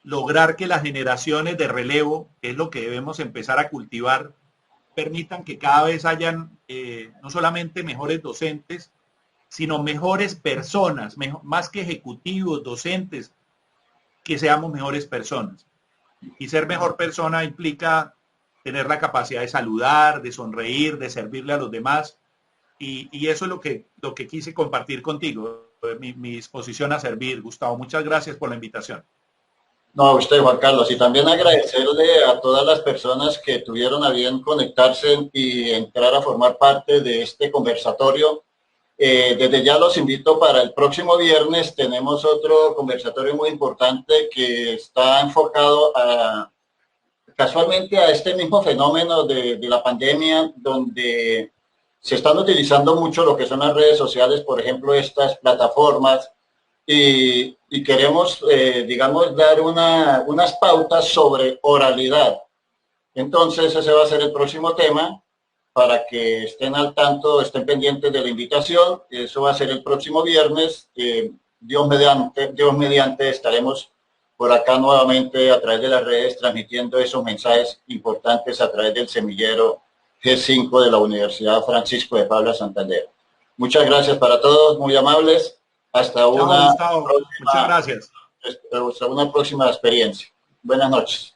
Lograr que las generaciones de relevo, que es lo que debemos empezar a cultivar, permitan que cada vez hayan no solamente mejores docentes, sino mejores personas, más que ejecutivos, docentes, que seamos mejores personas. Y ser mejor persona implica tener la capacidad de saludar, de sonreír, de servirle a los demás. Y eso es lo que quise compartir contigo, mi disposición a servir. Gustavo, muchas gracias por la invitación. No, a usted, Juan Carlos, y también agradecerle a todas las personas que tuvieron a bien conectarse y entrar a formar parte de este conversatorio. Desde ya los invito para el próximo viernes. Tenemos otro conversatorio muy importante que está enfocado casualmente a este mismo fenómeno de la pandemia, donde se están utilizando mucho lo que son las redes sociales, por ejemplo, estas plataformas, y queremos, digamos, dar unas pautas sobre oralidad. Entonces, ese va a ser el próximo tema para que estén al tanto, estén pendientes de la invitación. Eso va a ser el próximo viernes. Dios mediante estaremos por acá nuevamente a través de las redes transmitiendo esos mensajes importantes a través del semillero G5 de la Universidad Francisco de Paula Santander. Muchas gracias para todos, muy amables. Chao, Gustavo. Muchas gracias. Hasta una próxima experiencia. Buenas noches.